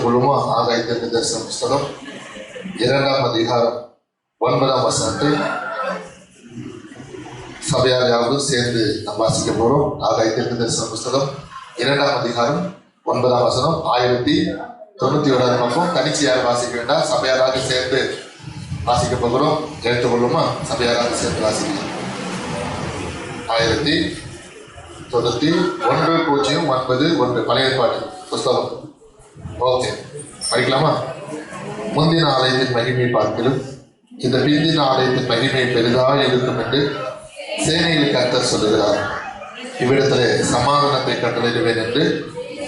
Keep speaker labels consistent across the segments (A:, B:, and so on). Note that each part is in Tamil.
A: கேட்டுக்கொள்ளுமோ ஆகாய தீர்க்கதரிசன புஸ்தகம் 2ஆம் அதிகாரம் 9ஆம் வசனத்தை சபையார் யாரும் சேர்ந்து நாம் வாசிக்க போறோம். ஆகாய தீர்க்கதரிசன புஸ்தகம் 2ஆம் அதிகாரம் 9ஆம் வசனம் 1091 பக்கம். தனிச்சு யாரும் வாசிக்க வேண்டாம், சபையாராக சேர்ந்து வாசிக்க போகிறோம். எடுத்துக்கொள்ளுமா? சபையாராக சேர்ந்து வாசிக்கலாம். 1091 பழைய ஏற்பாட்டு புஸ்தகம். ஓகே, படிக்கலாமா? முந்தின ஆலயத்தின் மகிமை பார்க்கிலும் இந்த பிந்தின ஆலயத்தின் மகிமை பெரிதாக இருக்கும் என்று சேனைகளை கர்த்தர் சொல்லுகிறார். இவ்விடத்திலே சமாதானத்தை கட்டளையிடுவேன் என்று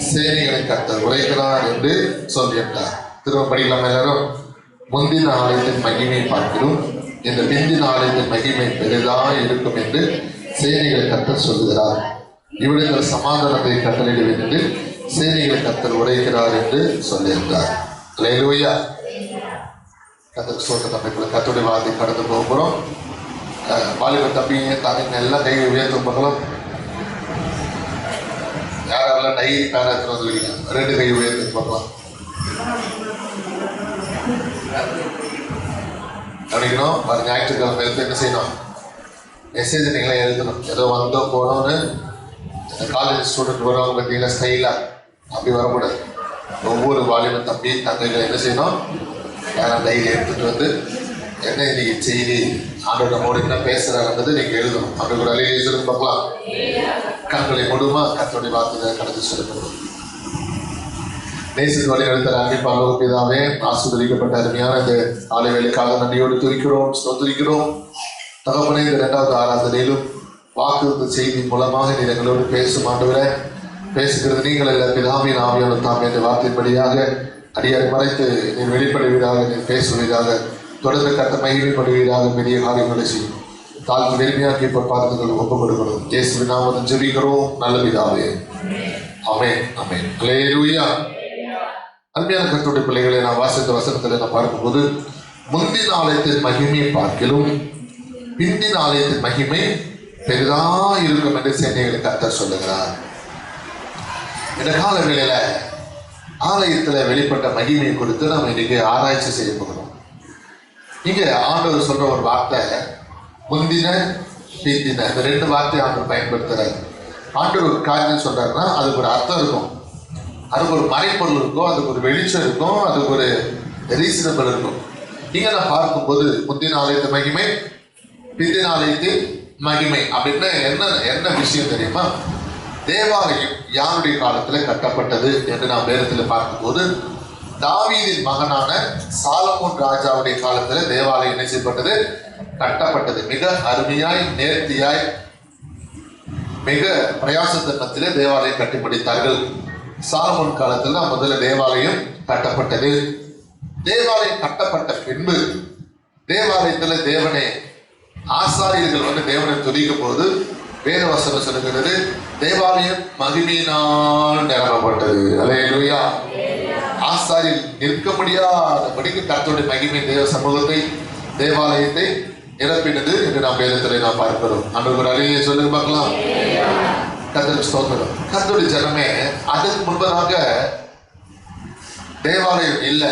A: சேனைகளை கர்த்தர் உரைக்கிறார் என்று சொல்கின்றார். திரும்ப படிக்கலாமா எல்லாரும்? முந்தின ஆலயத்தின் மகிமை பார்க்கிலும் இந்த பிந்தின ஆலயத்தின் மகிமை பெரிதாக இருக்கும் என்று சேனைகளை கர்த்தர் சொல்லுகிறார். இவ்விடத்தில் சமாதானத்தை கட்டளையிடுவேன் என்று சேனைகளை கர்த்தர் உரைக்கிறார் என்று சொல்லியிருந்தார். அல்லேலூயா. கர்த்தருக்கு ஸ்தோத்திரம். தம்பிக்குள்ள கர்த்தருடைய வார்த்தை கடந்து போகிறோம். வாலிப தம்பிங்க தாங்க எல்லாம் கை உயர்த்தும் பார்க்கலாம். யாரெல்லாம் டைரி பேனா எடுத்து வந்துருக்கீங்க? 2 கை உயர்த்து பார்க்கலாம். கவனிக்கணும். வர ஞாயிற்றுக்கிழமை எடுத்து என்ன செய்யணும்? மெசேஜ் நீங்களே எழுதணும். ஏதோ வந்தோம் போனோன்னு காலேஜ் ஸ்டூடெண்ட் வருவாங்க பார்த்தீங்கன்னா ஸ்டைலாக அப்படி வரக்கூடாது. ஒவ்வொரு வாலிப தம்பி தங்கைகளை என்ன செய்யணும்? யாரும் டைரி எடுத்துட்டு வந்து என்ன இன்னைக்கு செய்தி ஆண்டோட நம்மோட என்ன பேசுறாருன்றது நீங்க எழுதணும். ஆண்டோட அலையில எழுதுன்னு பார்க்கலாம். கண்களை மூடுமா? கர்த்தருடைய வார்த்தைகளை கடந்து சொல்லப்படும். நேசத்து வழி எழுத்தர் அன்பின் பிதாவே, ஆசீர்வதிக்கப்பட்ட அருமையான இந்த காலை வேலைக்காக நன்றியோடு துதிக்கிறோம், ஸ்தோத்திரிக்கிறோம். தகப்பனே, இந்த 2வது ஆராதனையிலும் வாக்குறுதி செய்தி மூலமாக நீர் எங்களோடு பேசும் ஆண்டவரே. பேசுகிறது நீங்கள் அல்ல, பிதாவின் ஆவியானவர் தாமே. இந்த வார்த்தைப்படியாக அடியாரை மறைத்து நீர் வெளிப்படுவீராக, நீர் பேசுவீராக, தொடர்ந்து கட்ட மகிமைப்படுவீராக. பெரிய காரியங்களை செய்யும். தாழ்வு நேர்மையாக்கி பார்த்துக்கள் ஒப்புக் கொடுக்கணும். இயேசுவின் நாமத்தில் ஜெபிக்கிறோம் நல்ல பிதாவே. ஆமென், ஆமென். அல்லேலூயா. அருமையான கர்த்தருடைய பிள்ளைகளை நான் வாசித்த வசனத்தில் நான் பார்க்கும்போது முந்தின ஆலயத்தின் மகிமையை பார்க்கிலும் பிந்தின ஆலயத்தின் மகிமை பெரிதா இருக்கும் என்று சேனைகளை கர்த்தர் சொல்லுகிறார். இந்த கால வேளையில ஆலயத்தில் வெளிப்பட்ட மகிமையை கொடுத்து நம்ம இன்னைக்கு ஆராய்ச்சி செய்ய போகிறோம். இங்க ஆண்டவர் சொல்ற ஒரு வார்த்தை முந்தின பிந்தின, இந்த 2 வார்த்தையை ஆண்டவர் பயன்படுத்துறாரு. ஆண்டவர் ஒரு காரியம் சொல்றாருன்னா அதுக்கு ஒரு அர்த்தம் இருக்கும், அதுக்கு ஒரு மறைப்பொருள் இருக்கும், அதுக்கு ஒரு வெளிச்சம் இருக்கும், அதுக்கு ஒரு ரீசனபிள் இருக்கும். இங்க நான் பார்க்கும்போது முந்தின ஆலயத்தின் மகிமை பிந்தின ஆலயத்தின் மகிமை அப்படின்னா என்ன விஷயம் தெரியுமா? தேவாலயம் யாருடைய காலத்தில் கட்டப்பட்டது என்று நாம் வேதத்தில் பார்க்கும்போது தாவீதின் மகனான சாலமோன் ராஜாவுடைய காலத்தில் தேவாலயம் என்ன செய்யப்பட்டது? கட்டப்பட்டது. மிக அருமையாய், நேர்த்தியாய், மிக பிரயாசத்தினத்திலே தேவாலயம் கட்டி முடித்தார்கள். சாலமோன் காலத்தில் முதல்ல தேவாலயம் கட்டப்பட்டது. தேவாலயம் கட்டப்பட்ட பின்பு தேவாலயத்தில் தேவனை ஆசாரியர்கள் வந்து தேவனை துதிக்கும் போது வேதவசனம் சொல்லுகிறது, தேவாலயம் மகிமையினால் நிரப்பப்பட்டது. அல்லேலூயா. ஆசாரியர் நிற்க முடியாதபடிக்கு கர்த்தருடைய மகிமை தேவ சமூகத்தை, தேவாலயத்தை நிரப்பினது என்று நாம் வேதத்தில் நாம் பார்க்கிறோம். ஆண்டவர் அலையை சொல்லுங்க பார்க்கலாம். கர்த்தருக்கு ஸ்தோத்திரம். கர்த்தருடைய ஜனமே அதுக்கு முன்பதாக தேவாலயம் இல்லை.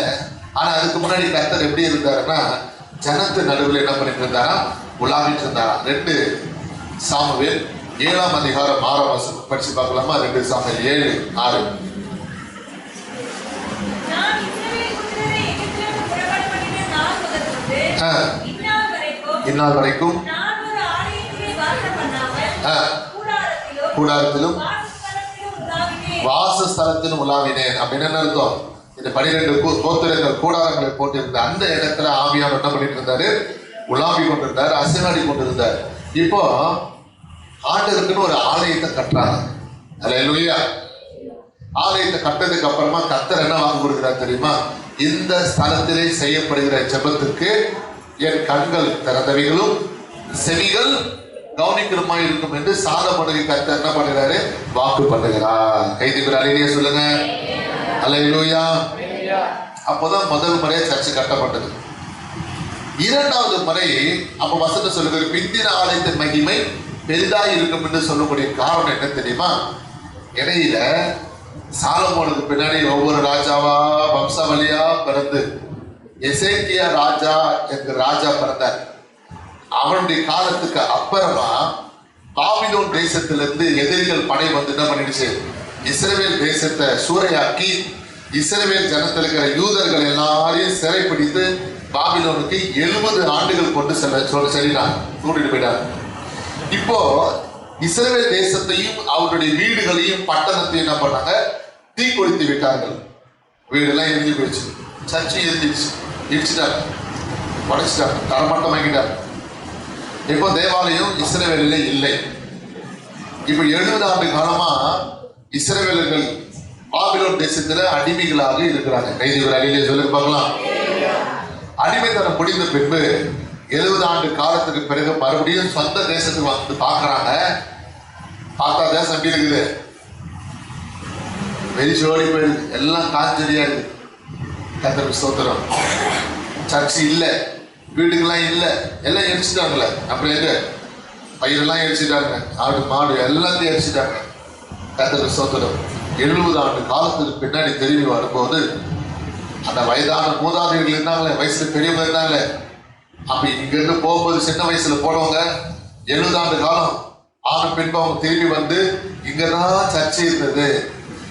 A: ஆனா அதுக்கு முன்னாடி கர்த்தர் எப்படி இருந்தாருன்னா ஜனத்து நடுவில் என்ன பண்ணிட்டு இருந்தாரா? உலாவிட்டு இருந்தாரா. 2 சாமுவேல் 7ஆம் அதிகாரம் 6ஆம் வசனம் படிச்சு பார்க்கலாமா? 2 சாமுவேல் 7:6. இந்நாள் வரைக்கும் கூடாரத்திலும் வாசஸ்தலத்திலும் உலாவினேன் அப்படின்னு என்ன அர்த்தம்? இந்த 12 கோத்திரங்கள் கூடாரங்களை போட்டிருந்த அந்த இடத்துல ஆவியானவர் என்ன பண்ணிட்டு இருந்தாரு? உலாவி கொண்டிருந்தார், அசைவாடி கொண்டிருந்தார். இப்போ ஆண்டவருக்குன்னு ஒரு ஆலயத்தை கட்டுறாங்க. அல்லேலூயா. ஆலயத்தை கட்டதுக்கு அப்புறமா கர்த்தர் என்ன வாக்கு கொடுக்கிறார் தெரியுமா? இந்த ஸ்தலத்திலே செய்யப்படுகிற ஜெபத்துக்கு என் கண்கள் திறந்தவைகளும் செவிகள் கவனிக்கிறமாய் இருக்கும் என்று சாலமோனுக்கு கர்த்தர் என்ன பண்ணுகிறாரு? வாக்கு பண்ணுகிறார். கைதிக்கிறாரே சொல்லுங்க. அல்லேலூயா. அப்போதான் முதல் முறையா சர்ச்சை கட்டப்பட்டது. 2வது முறை அப்ப வசனம் சொல்லுகிற பிந்தின ஆலயத்தின் மகிமை பெரிதாய் இருக்கும் என்று சொல்லக்கூடிய காரணம் என்ன தெரியுமா? இடையில சாலமோனுக்கு பின்னாடி ஒவ்வொரு ராஜாவா பிறந்து எசேக்கியா ராஜா என்கிற ராஜா பிறந்தார். அவனுடைய காலத்துக்கு அப்புறமா பாபிலோன் தேசத்திலிருந்து எதிரிகள் படை வந்து என்ன பண்ணிடுச்சு, இஸ்ரவேல் தேசத்தை சூறையாக்கி இஸ்ரவேல் ஜனத்தில் இருக்கிற யூதர்கள் எல்லாரையும் சிறைப்பிடித்து பாபிலோனுக்கு 70 ஆண்டுகள் கொண்டு செல்லினார், கூட்டிட்டு போயிட்டார். இப்போ இஸ்ரவேல் தேசத்தையும் அவருடைய வீடுகளையும் பட்டணத்தையும் என்ன பண்ணாங்க, தீ கொளுத்தி விட்டார்கள். வீடெல்லாம் எரிஞ்சு போயிடுச்சு, சர்ச்சை எரிஞ்சிடுச்சு, இடிச்சுட்டாங்க, உடைச்சிட்டாங்க, தரமட்டம் வாங்கிட்டாங்க. இப்போ தேவாலயம் இஸ்ரவேலில் இல்லை. இப்ப 70 ஆண்டு காலமா இஸ்ரவேலர்கள் பாபிலோன் தேசத்துல அடிமைகளாக இருக்கிறாங்க. கைதிகள் அடியிலே சொல்லி பார்க்கலாம். அடிமைத்தனம் முடிந்த பின்பு 70 ஆண்டு காலத்துக்கு பிறகு மறுபடியும் சொந்த தேசத்துக்கு வந்து பார்க்கறாங்க. பார்த்தா தேசம் எப்படி இருக்குது, வெறிச்சோடி போயிடுது, எல்லாம் காஞ்சரியா இருக்கு. கர்த்தருக்கு ஸ்தோத்திரம். சர்ச்சு இல்லை, வீடுகள்லாம் இல்லை, எல்லாம் எரிச்சுட்டாங்கல்ல. அப்புறம் எங்க பயிரெல்லாம் எரிச்சுட்டாங்க, ஆடு மாடு எல்லாத்தையும் எரிச்சுட்டாங்க. கர்த்தருக்கு ஸ்தோத்திரம். 70 ஆண்டு காலத்துக்கு பின்னாடி திரும்பி வரும்போது அந்த வயதான மூதாதையர்கள் இருந்தாங்களே, வயசுல பெரியவங்க இருந்தாங்களே, அப்ப இங்க இருந்து போகும்போது சின்ன வயசுல போனவங்க 70 ஆண்டு காலம் ஆன பின்பு அவங்க திரும்பி வந்து இங்கதான் சர்ச்சை இருந்தது,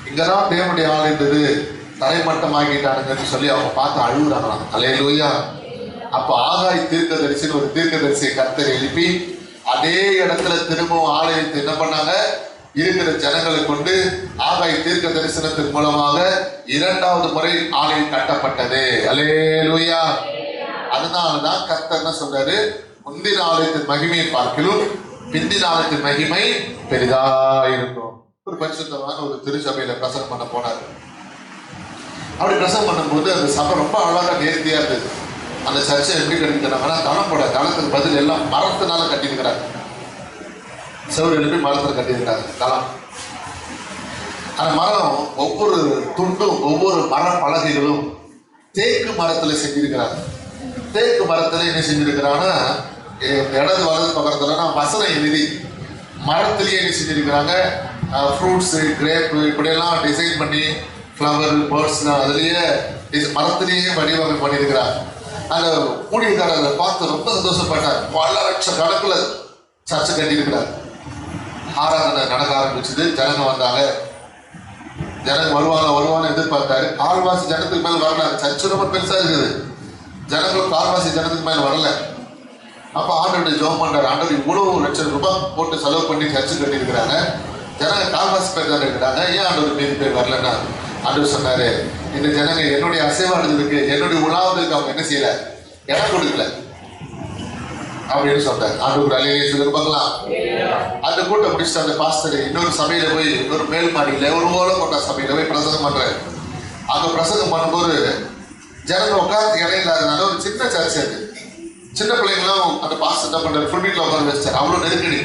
A: இங்கதான் தேவனுடைய ஆள் இருந்தது, தரைமட்டமாகிட்டானுங்கன்னு சொல்லி அவங்க பார்த்து அழுகுறாங்களாம். அல்லேலூயா. அப்ப ஆகாய் தீர்க்கதரிசின்னு ஒரு தீர்க்கதரிசியை கர்த்தர் எழுப்பி அதே இடத்துல திரும்பவும் ஆலயத்தை என்ன பண்ணாங்க, இருக்கிற ஜனங்களை கொண்டு ஆகாய் தீர்க்க தரிசனத்தின் மூலமாக 2வது முறை ஆலயம் கட்டப்பட்டது. அல்லேலூயா. அதனாலதான் கர்த்தர் என்ன சொல்றாரு, முந்தின ஆலயத்தின் மகிமையை பார்க்கிலும் பிந்தின ஆலயத்தின் மகிமை பெரிதா இருக்கும். ஒரு பரிசுத்தமான ஒரு திருச்சபையில பிரசங்கம் பண்ண போனார். அப்படி பிரசங்கம் பண்ணும்போது அந்த சபை ரொம்ப அழகா நேர்த்தியா இருந்தது. அந்த சர்ச்சை எப்படி கட்டிக்கிறாங்கன்னா, தளம் போட, தளத்துக்கு பதில் எல்லாம் மரத்தினால கட்டியிருக்கிறாங்க. செவரு எழுப்பி மரத்தில் கட்டியிருக்கிறாங்க தளம். அந்த மரம் ஒவ்வொரு துண்டும் ஒவ்வொரு மர பலகைகளும் தேக்கு மரத்துல செஞ்சிருக்கிறாங்க. தேக்கு மரத்துல என்ன செஞ்சிருக்கிறாங்கன்னா, இடது வலது பக்கத்துலனா வசனம் எழுதி மரத்திலேயே என்ன செஞ்சிருக்கிறாங்க, ஃப்ரூட்ஸ், கிரேப்பு இப்படியெல்லாம் டிசைன் பண்ணி ஃப்ளவர் பேர்ட்ஸ்லாம் அதுலேயே மரத்திலேயே வடிவமைப்பு பண்ணியிருக்கிறாங்க. அந்த ஊழியக்காரர் அதை பார்த்து ரொம்ப சந்தோஷப்பட்டார். பல லட்சம் கணக்கில் சர்ச்சை கட்டியிருக்கிறார். ஆராதனை நடக்க ஆரம்பிச்சது. ஜனங்க வந்தாங்க, ஜனங்க வருவாங்க எதிர்பார்த்தாரு. கால்வாசி ஜனத்துக்கு மேல வரல. சர்ச்சு ரொம்ப பெருசா இருக்குது, ஜனங்களும் கால்வாசி ஜனத்துக்கு மேல வரல. அப்ப ஆண்டவருடைய ஜெபம் பண்றாரு, ஆண்டவர் இவ்வளவு லட்சம் ரூபாய் போட்டு செலவு பண்ணி சர்ச்சு கட்டி இருக்கிறாங்க, ஜனங்க கால்வாசி பேர் தான் இருக்கிறாங்க, ஏன் ஆண்டவர் மீதி பேர் வரலன்னா ஆண்டவர் சொன்னாரு, இந்த ஜனங்க என்னுடைய அசைவாடுதலுக்கு என்னுடைய உலாவதுக்கு அவங்க என்ன செய்யல, இடம் கொடுக்கல அப்படின்னு சொன்னார். ஆண்டவர் அலையிலே சொல்லி பார்க்கலாம். அந்த கூட்டம் முடிச்சுட்டு அந்த பாஸ்டர் இன்னொரு சபையில போய், இன்னொரு மேல் மாடியில ஒரு ஓலம் கொண்ட சபையில போய் பிரசங்கம் பண்றாரு. அங்க பிரசங்கம் பண்ணும்போது ஜனங்க உட்காந்து இடம் இல்லாதனால ஒரு சின்ன சர்ச்சை இருக்கு. சின்ன பிள்ளைங்களும் அந்த பாஸ்டர் என்ன பண்றாரு, ஃபுல் வீட்டில் உட்காந்து வச்சார். அவ்வளவு நெருக்கடி,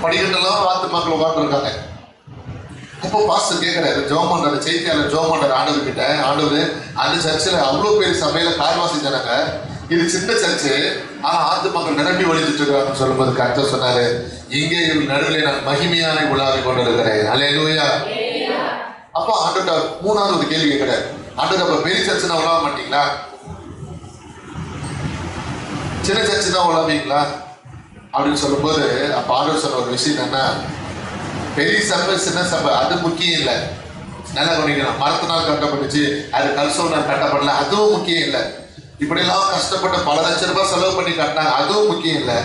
A: படிக்கட்டெல்லாம் வாத்து மக்கள் உட்காந்து இருக்காங்க. அப்போ பாஸ்டர் கேட்கிறாரு, ஜெபம் பண்றாரு, செய்தியாளர் ஜெபம் பண்றாரு ஆண்டவர் கிட்ட, ஆண்டவர் அந்த சர்ச்சில் அவ்வளவு பேர் சபையில கால்வாசி ஜனங்க, இது சின்ன சர்ச்சு, ஆனா ஆத்து மக்கள் நிரம்பி வழிஞ்சிட்டு இருக்காங்கன்னு சொல்லும்போது கர்த்தர் சொன்னாரு, இங்கே இவள் நடுவில் நான் மகிமையான உலாவி கொண்டு இருக்கிறேன். அல்லேலூயா. அப்ப ஆண்டவர்கிட்ட 3வது ஒரு கேள்வி கேட்கிறாரு, ஆண்டவர் அப்ப பெரிய சர்ச்சுனா உலாவ மாட்டீங்களா, சின்ன சர்ச்சு தான் உலாவீங்களா அப்படின்னு சொல்லும்போது, அப்ப ஆண்டவர் சொன்ன ஒரு விஷயம் என்னன்னா, பெரிய சபை சின்ன சபை அது முக்கியம் இல்லை. நல்லா கவனிக்கணும். மரத்தினால் கட்டப்பட்டுச்சு, அது கல்சோனால் கட்டப்படல, அதுவும் முக்கியம் இல்லை. இப்படியெல்லாம் கஷ்டப்பட்டு பல லட்சம் ரூபாய் செலவு பண்ணி கட்டினாங்க, அதுவும் முக்கியம் இல்லை.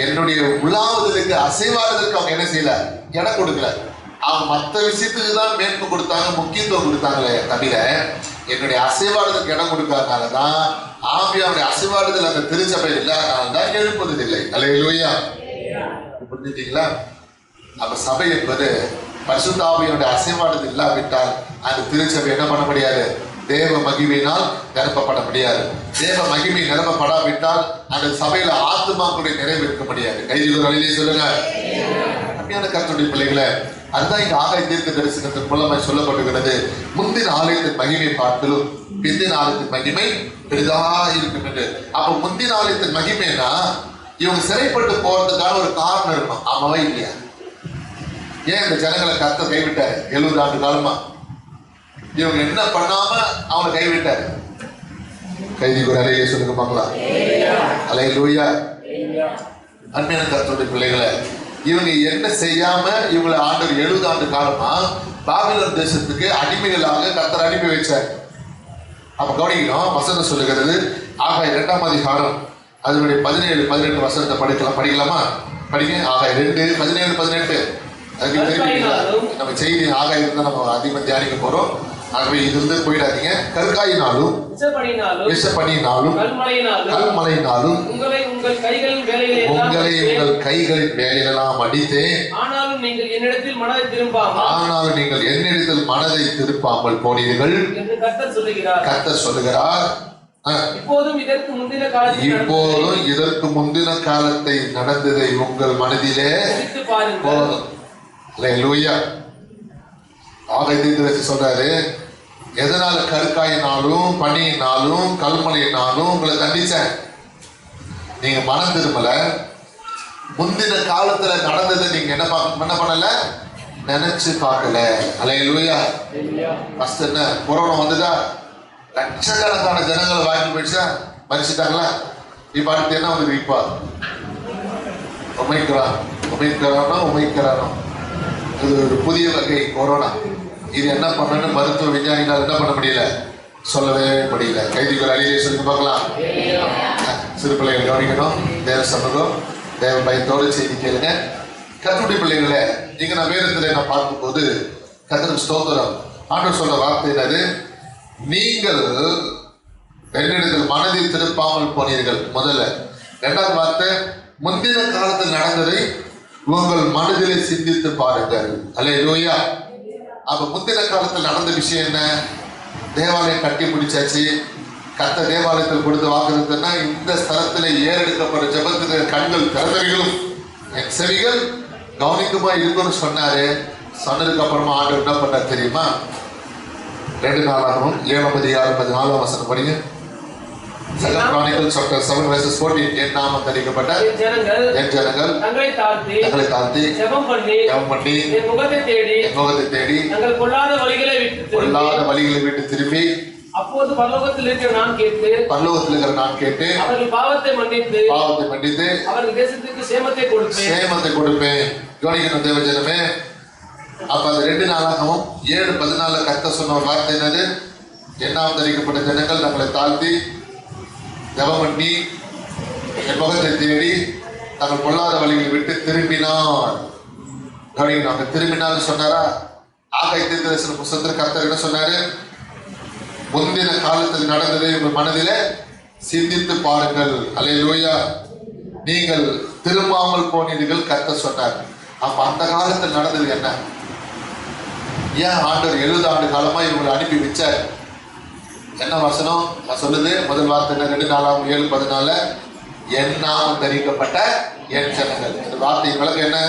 A: என்னுடைய உலாவதற்கு அசைவாடுதலுக்கு அவங்க என்ன செய்யல, இடம் கொடுக்கல. அவங்க மற்ற விஷயத்துக்கு தான் மேற்பு கொடுத்தாங்க, முக்கியத்துவம் கொடுத்தாங்களே தவிர என்னுடைய அசைவாடுதலுக்கு இடம் கொடுக்காதனாலதான் ஆவியாவுடைய அசைவாடுதல் அந்த திருச்சபை இல்லாதனால்தான் எழுப்புவது இல்லை. அல்லேலூயா. புரிஞ்சுட்டீங்களா? அப்ப சபை என்பது பரிசுத்த ஆவியோட அசைவாடுதல் இல்லாவிட்டால் அந்த திருச்சபை என்ன பண்ண முடியாது, தேவ மகிமையினால் நிரப்பப்பட முடியாது. தேவ மகிமை நிரப்பப்படாவிட்டால் அந்த சபையில ஆத்துமாக்களுடைய நிறைவு இருக்க முடியாது. கைதிகள் வழியிலே சொல்லுங்க. அருமையான கர்த்தருடைய பிள்ளைகளை, அதுதான் இங்க ஆகாய தீர்க்க தரிசனத்தின் மூலமாய் சொல்லப்படுகிறது. முந்தின ஆலயத்தின் மகிமை பார்க்கலும் பிந்தின ஆலயத்தின் மகிமை பெரிதா இருக்கும் என்று. அப்ப முந்தின ஆலயத்தின் மகிமைனா இவங்க சிறைப்பட்டு போறதுக்கான ஒரு காரணம் இருக்கணும். ஆமாவா இல்லையா? ஏன் இந்த ஜனங்களை கர்த்தர் கைவிட்டாரு 70 ஆண்டு காலமா? இவங்க என்ன பண்ணாம அவங்க அவர் கைவிட்டார். கைதிக்கு ஒரு அலையை சொல்லுங்க பார்க்கலாம். அல்லேலூயா. அன்மையான கர்த்தருடைய பிள்ளைகளை, இவங்க என்ன செய்யாம இவங்களை ஆண்டவர் 70 ஆண்டு காலமா பாபிலோன் தேசத்துக்கு அடிமைகளாக கர்த்தர் அனுப்பி வச்சார். அப்ப கவனிக்கணும், வசனம் சொல்லுகிறது ஆகாய் 2ஆம் அதிகாரம் அதனுடைய 17-18 வசனத்தை படிக்கலாமா? படிங்க. ஆகாய் 2:17-18. அதுக்கு தெரிவிக்கிறீங்களா? நம்ம செய்தி ஆகாய் இருந்தா நம்ம அதிகமாக தியானிக்க போறோம். ஆகவே இது வந்து போயிடாதீங்க. கற்காயினாலும் விஷப்பனியினாலும் கல்மழையினாலும் உங்களை உங்கள் கைகளின் வேலையெல்லாம் அடித்தேன். ஆனாலும் நீங்கள் என்னிடத்தில் மனதை திருப்பாமல் போனீர்கள் என்று கர்த்தர் சொல்லுகிறார். இப்போதும் இதற்கு முந்தின காலத்தை நடந்ததை உங்கள் மனதிலே சொல்றாரு. எதனால கற்காயினாலும் பனியினாலும் கல்மழையினாலும் உங்களை தண்டிச்சேன்? நீங்க மனம் திரும்பல. முந்தின காலத்துல நடந்ததை நீங்க என்ன பண்ணல, நினைச்சு பார்க்கல. அல்லேலூயா. ஃபர்ஸ்ட் என்ன, கொரோனா வந்துதா, லட்சக்கணக்கான ஜனங்களை வாங்கி போயிடுச்சா, மறிச்சிட்டாங்களா? இப்ப அடுத்து என்ன வந்து இப்ப உமைக்கிறானோ இது ஒரு புதிய வகை கொரோனா. இது என்ன பண்ணு மருத்துவ விஞ்ஞானிகள் என்ன பண்ண முடியல, சொல்லவே முடியல. கைதிகள் அழியை சொல்லி பார்க்கலாம். சிறு பிள்ளைகள் கவனிக்கணும். தேவ சமூகம் தேவ பயத்தோடு செய்தி கேளுங்க. கர்த்தருடைய பிள்ளைகளை, இங்க நான் வேதத்துல நான் பார்க்கும்போது கர்த்தருக்கு ஸ்தோத்திரம். ஆண்டவர் சொல்ற வார்த்தை என்னது, நீங்கள் என்னிடத்தில் மனதை திருப்பாமல் போனீர்கள். முதல்ல. 2ஆவது வார்த்தை, முந்தின காலத்தில் நடந்ததை உங்கள் மனதிலே சிந்தித்து பாருங்கள். அல்லேலூயா. அப்ப முந்தின காலத்தில் நடந்த விஷயம் என்ன? தேவாலயம் கட்டி முடிச்சாச்சு. கர்த்தர் தேவாலயத்தில் கொடுத்த வாக்குறுதினா, இந்த ஸ்தலத்தில் ஏறெடுக்கப்படுற ஜெபத்துக்கு கண்கள் திறந்தவைகளும் என் செவிகள் கவனிக்குமா இருக்குன்னு சொன்னாரு. சொன்னதுக்கு அப்புறமா ஆண்டவர் என்ன பண்ணார் தெரியுமா? 2 நாளாகவும் 7:14 வசனம் படிங்க. Second Chronicles chapter 7:14. என் நாமம் தரிக்கப்பட்ட என் ஜனங்கள் தங்களை தாழ்த்தி ஜெபம் பண்ணி என் முகத்தை தேடி தங்கள் பொல்லாத வழிகளை விட்டு திரும்பி அப்போது பரலோகத்தில் இருக்கிற நான் கேட்டு அவர்கள் பாவத்தை மன்னித்து அவர்கள் தேசத்துக்கு சேமத்தை கொடுப்பேன். கவனிக்கணும் தேவ ஜனமே. அப்ப அது 2 நாளாகவும் 7:14 கர்த்தர் சொன்ன ஒரு வார்த்தை என்னது? என்னாம் தரிக்கப்பட்ட ஜனங்கள் தங்களை தாழ்த்தி ஜெபம் பண்ணி என் முகத்தை தேடி தங்கள் பொல்லாத வழிகளை விட்டு திரும்பினார். கவனிக்கணும், திரும்பினான்னு சொன்னாரா? ஆகாய் தீர்க்கதரிசன புத்தகத்தில் கர்த்தர் என்ன சொன்னாரு? முந்தின காலத்தில் நடந்ததை உங்கள் மனதிலே சிந்தித்து பாருங்கள். அல்லேலூயா. நீங்கள் திரும்பாமல் போனீர்கள் கர்த்தர் சொன்னார். அப்ப அந்த காலத்தில் நடந்தது என்ன? ஏன் ஆண்டவர் 70 ஆண்டு காலமா இவங்களை அனுப்பி வச்சார்? என்ன வசனம் சொல்லுது? முதல் வார்த்தை 2 நாளாகவும் 7:14. என் நாமம் தரிக்கப்பட்ட என் ஜனங்கள். இந்த வார்த்தை விளக்கம் என்ன?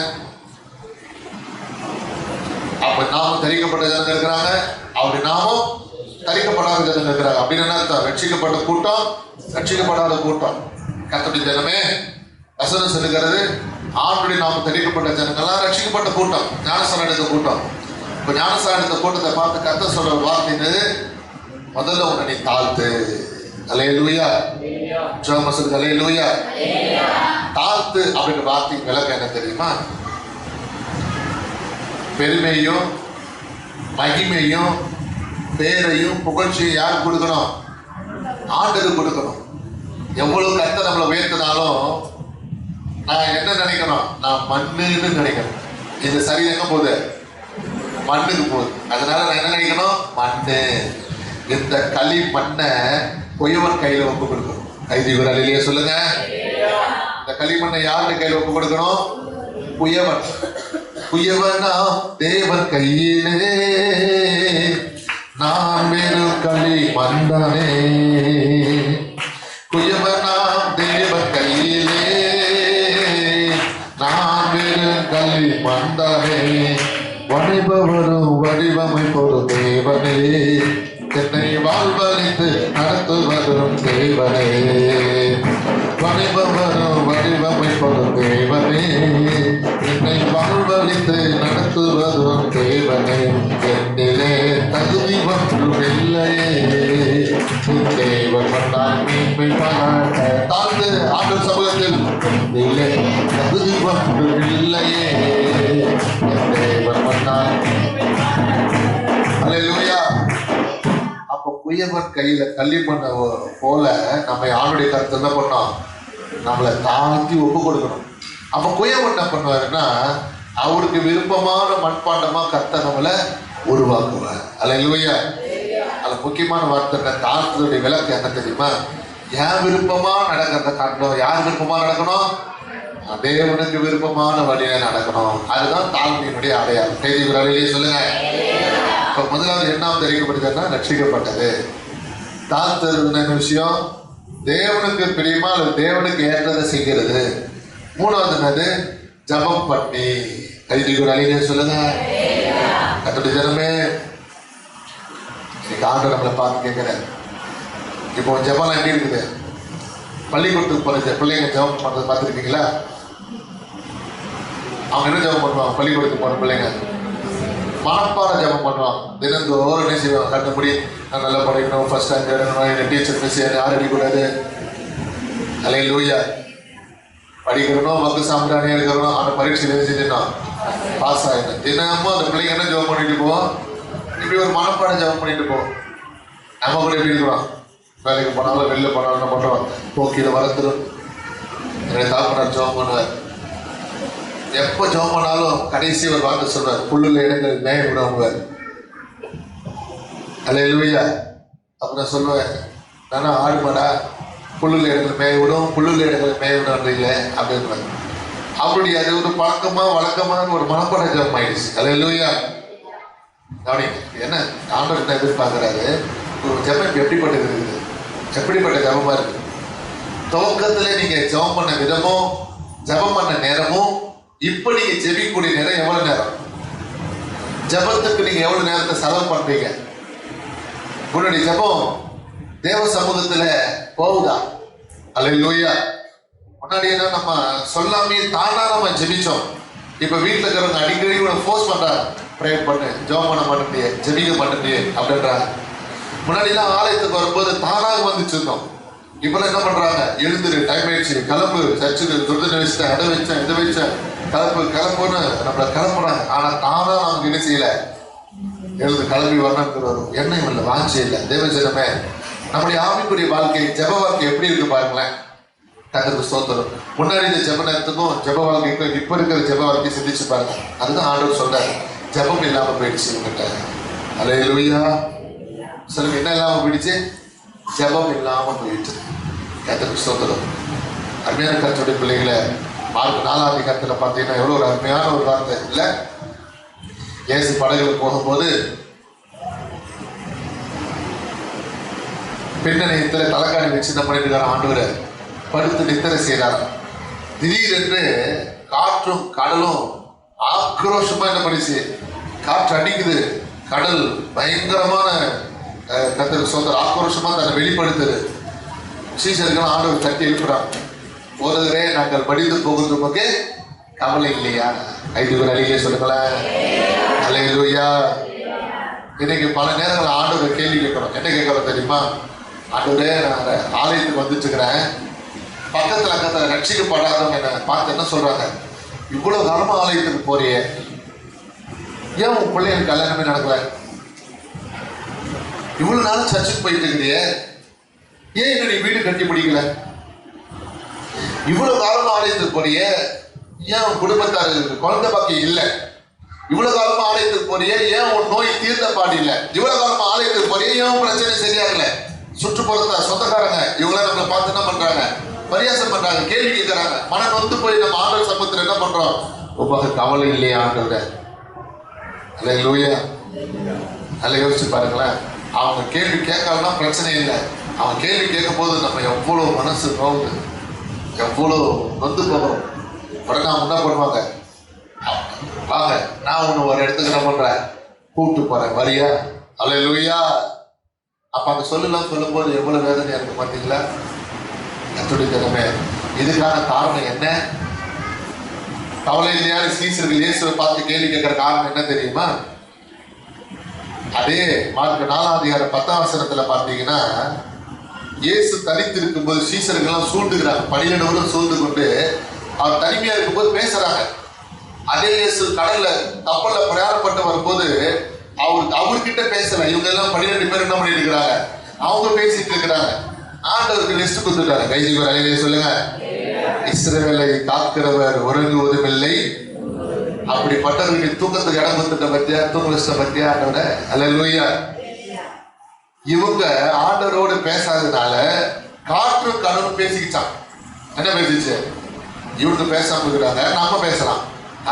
A: அப்ப நாமம் தரிக்கப்பட்ட ஜனங்கள் இருக்கிறாங்க, அவருடைய நாமம் தரிக்கப்படாத ஜனங்கள் இருக்கிறாங்க. அப்படின்னு என்ன அர்த்தம்? ரட்சிக்கப்பட்ட கூட்டம், ரட்சிக்கப்படாத கூட்டம். கர்த்தருடைய ஜனமே, வசனம் சொல்லுகிறது ஆண்டுடைய நாமம் தரிக்கப்பட்ட ஜனங்கள்லாம் ரட்சிக்கப்பட்ட கூட்டம், ஞானஸ்நானம் எடுத்த கூட்டம். இப்ப ஞானஸ்நானம் எடுத்த கூட்டத்தை பார்த்து கர்த்தர் சொல்ற வார்த்தை, முதல்ல உன்னை நீ தாழ்த்து. அல்லேலூயா. சொல்லுங்க அல்லேலூயா. தாழ்த்து அப்படின்ற வார்த்தை விளக்கம் என்ன தெரியுமா? பெருமையும் மகிமையும் பேரையும் புகழ்ச்சியும் யாருக்கு கொடுக்கணும்? ஆண்டவருக்கு கொடுக்கணும். எவ்வளவு கர்த்தர் நம்மளை உயர்த்தினாலும் நான் என்ன நினைக்கணும்? நான் மண்ணுன்னு நினைக்கணும். இந்த சரி எங்க போகுது? மண்ணுக்கு போகுது. அதனால நான் என்ன நினைக்கணும்? மண்ணு. இந்த களி மண்ணை பொய்யவன் கையில ஒப்பு கொடுக்கணும். கைதிவர் அலையிலேயே சொல்லுங்க. இந்த களிமண்ணை யாருக்கு கையில ஒப்பு கொடுக்கணும்? புயவன். புயவனா தேவன் கையிலே, நான் வெறும் களி மண்ணனே. புயவனா தேவன் கையிலே, நான் வெறும் களி மண்ணனே. வடிபவரும் வடிவமைப்பொரு தேவனே, என்னை வாழ்வழித்து நடத்துவதும் தேவனே. வடிபவரும் வடிவமைப்பொரு தேவனே, என்னை வாழ்வழித்து நடத்துவதும் தேவனே. என்னிலே தகுதி ஒன்றும் இல்லையே, தாழ்ந்து ஆண்டவர் சமூகத்தில் இல்லை தகுதி இல்லையே அல்லேலூயா. அப்ப குயவன் கையில களிமண்ண போல நம்ம ஆணுடைய கருத்து என்ன பண்ணோம், நம்மளை தாழ்த்தி ஒப்பு கொடுக்கணும். அப்ப குயவன் என்ன பண்ணுவாருன்னா அவருக்கு விருப்பமான மண்பாண்டமா கர்த்தர் நம்மளை உருவாக்குவார். அல்லேலூயா. அது முக்கியமான வார்த்தை. தாழ்த்ததுடைய விளக்கு என்ன தெரியுமா? ஏன் விருப்பமா நடக்கிறத காட்டணும். யார் விருப்பமா நடக்கணும்? தேவனுக்கு விருப்பமான வழியில நடக்கணும். அதுதான் தாழ்மையினுடைய அடையாளம். செய்தி வழியிலேயே சொல்லுங்க. இப்ப முதலாவது என்ன தெரிவிக்கப்படுதுன்னா ரட்சிக்கப்பட்டது. தாழ்த்துறது விஷயம் தேவனுக்கு பிரியமா அல்லது தேவனுக்கு ஏற்றதை செய்கிறது. மூணாவது என்னது? ஜபம் பண்ணி. கைதி வழியிலேயே சொல்லுங்க. கர்த்தருடைய ஜனமே, ஆண்டவர் நம்மளை பார்த்து கேட்கிறேன். இப்போ ஜபம்லாம் எப்படி இருக்குது? பள்ளிக்கூடத்துக்கு போற பிள்ளைங்க ஜபம் பண்றது பார்த்துருக்கீங்களா? அவங்க என்ன ஜபம் பண்ணுவாங்க? பள்ளிக்கூடத்துக்கு போற பிள்ளைங்க மனப்பாட ஜபம் பண்ணுவாங்க. தினந்தோறும் என்ன செய்வாங்க? கண்டுபிடி நான் நல்லா படிக்கணும், ஃபர்ஸ்ட் ரேங்க் எடுக்கணும், எங்கள் டீச்சர் மிஸ் யாரும் அடிக்கூடாது. அல்லேலூயா. படிக்கிறோம், வகு சாம்பிராணியா இருக்கிறோம், அந்த பரீட்சையில் என்ன செஞ்சிடணும்? பாஸ் ஆகிடும். தினமும் அந்த பிள்ளைங்க என்ன ஜபம் பண்ணிட்டு போவோம்? இப்படி ஒரு மனப்பாடம் ஜபம் பண்ணிட்டு போவோம். நம்ம கூட எப்படி இருக்கிறோம்? வேலைக்கு போனாலும் வெளில போனாலும் என்ன பண்ணுறோம்? போக்கியில் வரத்துடும். என்னுடைய தாப்பனார் ஜபம் பண்ணுவார். எப்போ ஜபம் பண்ணாலும் கடைசி ஒரு வார்த்தை சொல்றார், புல்லுள்ள இடங்கள் மேய விடுவாங்க. அல்லேலூயா. அப்போ நான் சொல்லுவேன், நானா ஆடுமாடா, புல்லுள்ள இடங்கள் மேய விடும், புல்லுள்ள இடங்கள் மேய விடுறீங்கள அப்படின்னு. அப்படி அது ஒரு பழக்கமா வழக்கமான ஒரு மனப்பாட ஜபம் ஆயிடுச்சு. அல்லேலூயா. என்ன ஆண்டவர் எதிர்பார்க்கிறாரு? ஒரு ஜபம் எப்படிப்பட்டது இருக்குது? எப்படிப்பட்ட ஜபமா இருக்கு? துவக்கத்துல நீங்க ஜபம் பண்ண விதமும் ஜபம் பண்ண நேரமும் இப்ப நீங்க ஜெபிக்கக்கூடிய நேரம் எவ்வளவு நேரம்? ஜபத்துக்கு நீங்க எவ்வளவு நேரத்தை செலவு பண்றீங்க? உன்னுடைய ஜபம் தேவ சமூகத்துல போகுதா? அல்லேலூயா. முன்னாடி என்ன நம்ம சொல்லாமே தானா நம்ம ஜெபிச்சோம். இப்ப வீட்டுல இருக்கிறவங்க அடிக்கடி கூட ஃபோர்ஸ் பண்றாங்க, ப்ரேயர் பண்ணு, ஜெபம் பண்ண மாட்டேன், ஜெபிக்க மாட்டேன் அப்படின்றாங்க. முன்னாடிலாம் ஆலயத்துக்கு வரும்போது தானாக வந்துச்சு இருந்தோம். இப்பெல்லாம் என்ன பண்றாங்க? எழுந்துரு, டைம் ஆயிடுச்சு, கிளம்பு, சர்ச்சுக்கு துர்தனை வச்சுட்டேன், அதை வச்சேன், இதை வச்சேன், கிளம்புன்னு நம்மளை கிளம்புறாங்க. ஆனா தானா நமக்கு என்ன செய்யல? எழுந்து கிளம்பி வரணுங்கிற ஒரு எண்ணம் இல்லை, வாஞ்சி இல்லை. தேவஜனமே, நம்முடைய ஆவிக்குரிய வாழ்க்கை, ஜப வாழ்க்கை எப்படி இருக்கு பாருங்களேன். கர்த்தருக்கு ஸ்தோத்திரம். முன்னாடி இந்த ஜப நேரத்துக்கும் ஜப வாழ்க்கைக்கும் இப்ப இருக்கிற ஜப வாழ்க்கையை சிந்திச்சு பாருங்க. அதுதான் ஆண்டவர் சொல்றாரு, ஜபம் இல்லாம போயிடுச்சு உங்ககிட்ட. அல்லேலூயா. சொல்லுங்க, என்ன இல்லாம போயிடுச்சு? ஜபம் இல்லாம போயிடுச்சு. கர்த்தருக்கு ஸ்தோத்திரம். அருமையான கர்த்தருடைய பிள்ளைகளை, மார்க் 4ஆம் அதிகாரத்துல பார்த்தீங்கன்னா எவ்வளவு ஒரு அருமையான ஒரு வார்த்தை இல்ல? இயேசு படகுல போகும்போது பின்னணியத்துல தலைக்காணி வச்சு என்ன பண்ணிட்டு இருக்காரு? ஆண்டவரை படுத்து நித்திரை செய்யறாரு. திடீரென்று காற்றும் கடலும் ஆக்ரோஷமா என்ன பண்ணிச்சு? காற்று அடிக்குது, கடல் பயங்கரமான கர்த்தருக்கு சொந்த ஆக்ரோஷமா தன்னை வெளிப்படுத்துது. சீசர்கள் ஆண்டவர் தட்டி எழுப்புறாங்க. போதகரே, நாங்கள் படித்து போகிறதுக்கு கவலை இல்லையா? ஐந்து அழகிய சொல்லுங்களேன். அல்லேலூயா. இன்னைக்கு பல நேரங்கள் ஆண்டவர் கேள்வி கேட்கிறோம். என்ன கேட்கிறோம் தெரியுமா? ஆண்டவரே, நான் ஆலயத்துக்கு வந்துட்டு இருக்கிறேன், பக்கத்துல அக்கத்துல ரட்சிக்கப்படாதவங்க என்ன பார்த்து என்ன சொல்றாங்க? இவ்வளவு காலமா ஆலயத்துக்கு போறியே, ஏன் உன் பிள்ளைகளுக்கு கல்யாணமே நடக்கல? இவ்வளவு நாளும் சர்ச்சுக்கு போயிட்டு இருக்கிறிய, ஏன் இன்னும் நீ வீடு கட்டி பிடிக்கல? இவ்வளவு காலமா ஆலயத்துக்கு போறிய, ஏன் உன் குடும்பத்தார் குழந்தை பாக்கியம் இல்லை? இவ்வளவு காலமா ஆலயத்துக்கு போறிய, ஏன் உன் நோய் தீர்ந்த பாடு இல்லை? இவ்வளவு காலமா ஆலயத்துக்கு போறிய, ஏன் பிரச்சனை சரியாகல? சுற்றுப்புறத்த சொந்தக்காரங்க இவங்கள நம்மளை பார்த்து என்ன பண்றாங்க? பரியாசம் பண்றாங்க, கேள்வி கேட்கிறாங்க. மனம் வந்து போய் நம்ம ஆண்டவர் சமூகத்துல என்ன பண்றோம்? ரொம்ப கவலை இல்லையா ஆண்டவர்? அல்லேலூயா. நல்லா யோசிச்சு பாருங்களேன். அவங்க கேள்வி கேட்கலன்னா பிரச்சனை இல்லை. அவங்க கேள்வி கேட்கும் போது நம்ம எவ்வளவு மனசு நோவுது, எவ்வளவு நொந்து போகிறோம். உடனே அவங்க என்ன பண்ணுவாங்க? வாங்க, நான் ஒண்ணு ஒரு இடத்துக்கு என்ன பண்றேன், கூப்பிட்டு போறேன், வரியா? அல்லேலூயா. அப்ப அந்த சொல்லலாம் சொல்லும் போது எவ்வளவு வேதனையா இருக்கு பார்த்தீங்களா? கர்த்தருடைய ஜனமே, இதுக்கான காரணம் என்ன? கவலை இல்லையான சீசர்கள் இயேசுவை பார்த்து கேள்வி கேட்கிற காரணம் என்ன தெரியுமா? அதே மார்க் 4ஆம் அதிகாரம் 10ஆம் வசனத்துல பார்த்தீங்கன்னா, இயேசு தனித்திருக்கும் போது சீசர்கள்லாம் சூழ்ந்துக்கிறாங்க, 12 சூழ்ந்து கொண்டு அவர் தனிமையா இருக்கும்போது பேசுறாங்க. அதே இயேசு கடல்ல கப்பல்ல பிரயாணப்பட்டு வரும்போது அவர்கிட்ட பேசல. இவங்க எல்லாம் 12 பேர் என்ன பண்ணிட்டு இருக்கிறாங்க, அவங்க பேசிட்டு இருக்கிறாங்க. ஆண்டவருக்கு ரெஸ்ட் கொடுத்துட்டாரு. கைதிவர் அலையிலே சொல்லுங்க, இஸ்ரவேலை காக்கிறவர் உறங்குவதும் இல்லை. அப்படிப்பட்டவர்களுக்கு தூக்கத்துக்கு இடம் கொடுத்துட்ட பத்தியா, தூக்க வச்ச பத்தியா ஆண்டவர. அல்லேலூயா. இவங்க ஆண்டவரோடு பேசாததுனால காற்றும் கடலும் பேசிக்கிச்சான். என்ன பேசிச்சு? இவங்க பேசாம இருக்கிறாங்க, நம்ம பேசலாம்.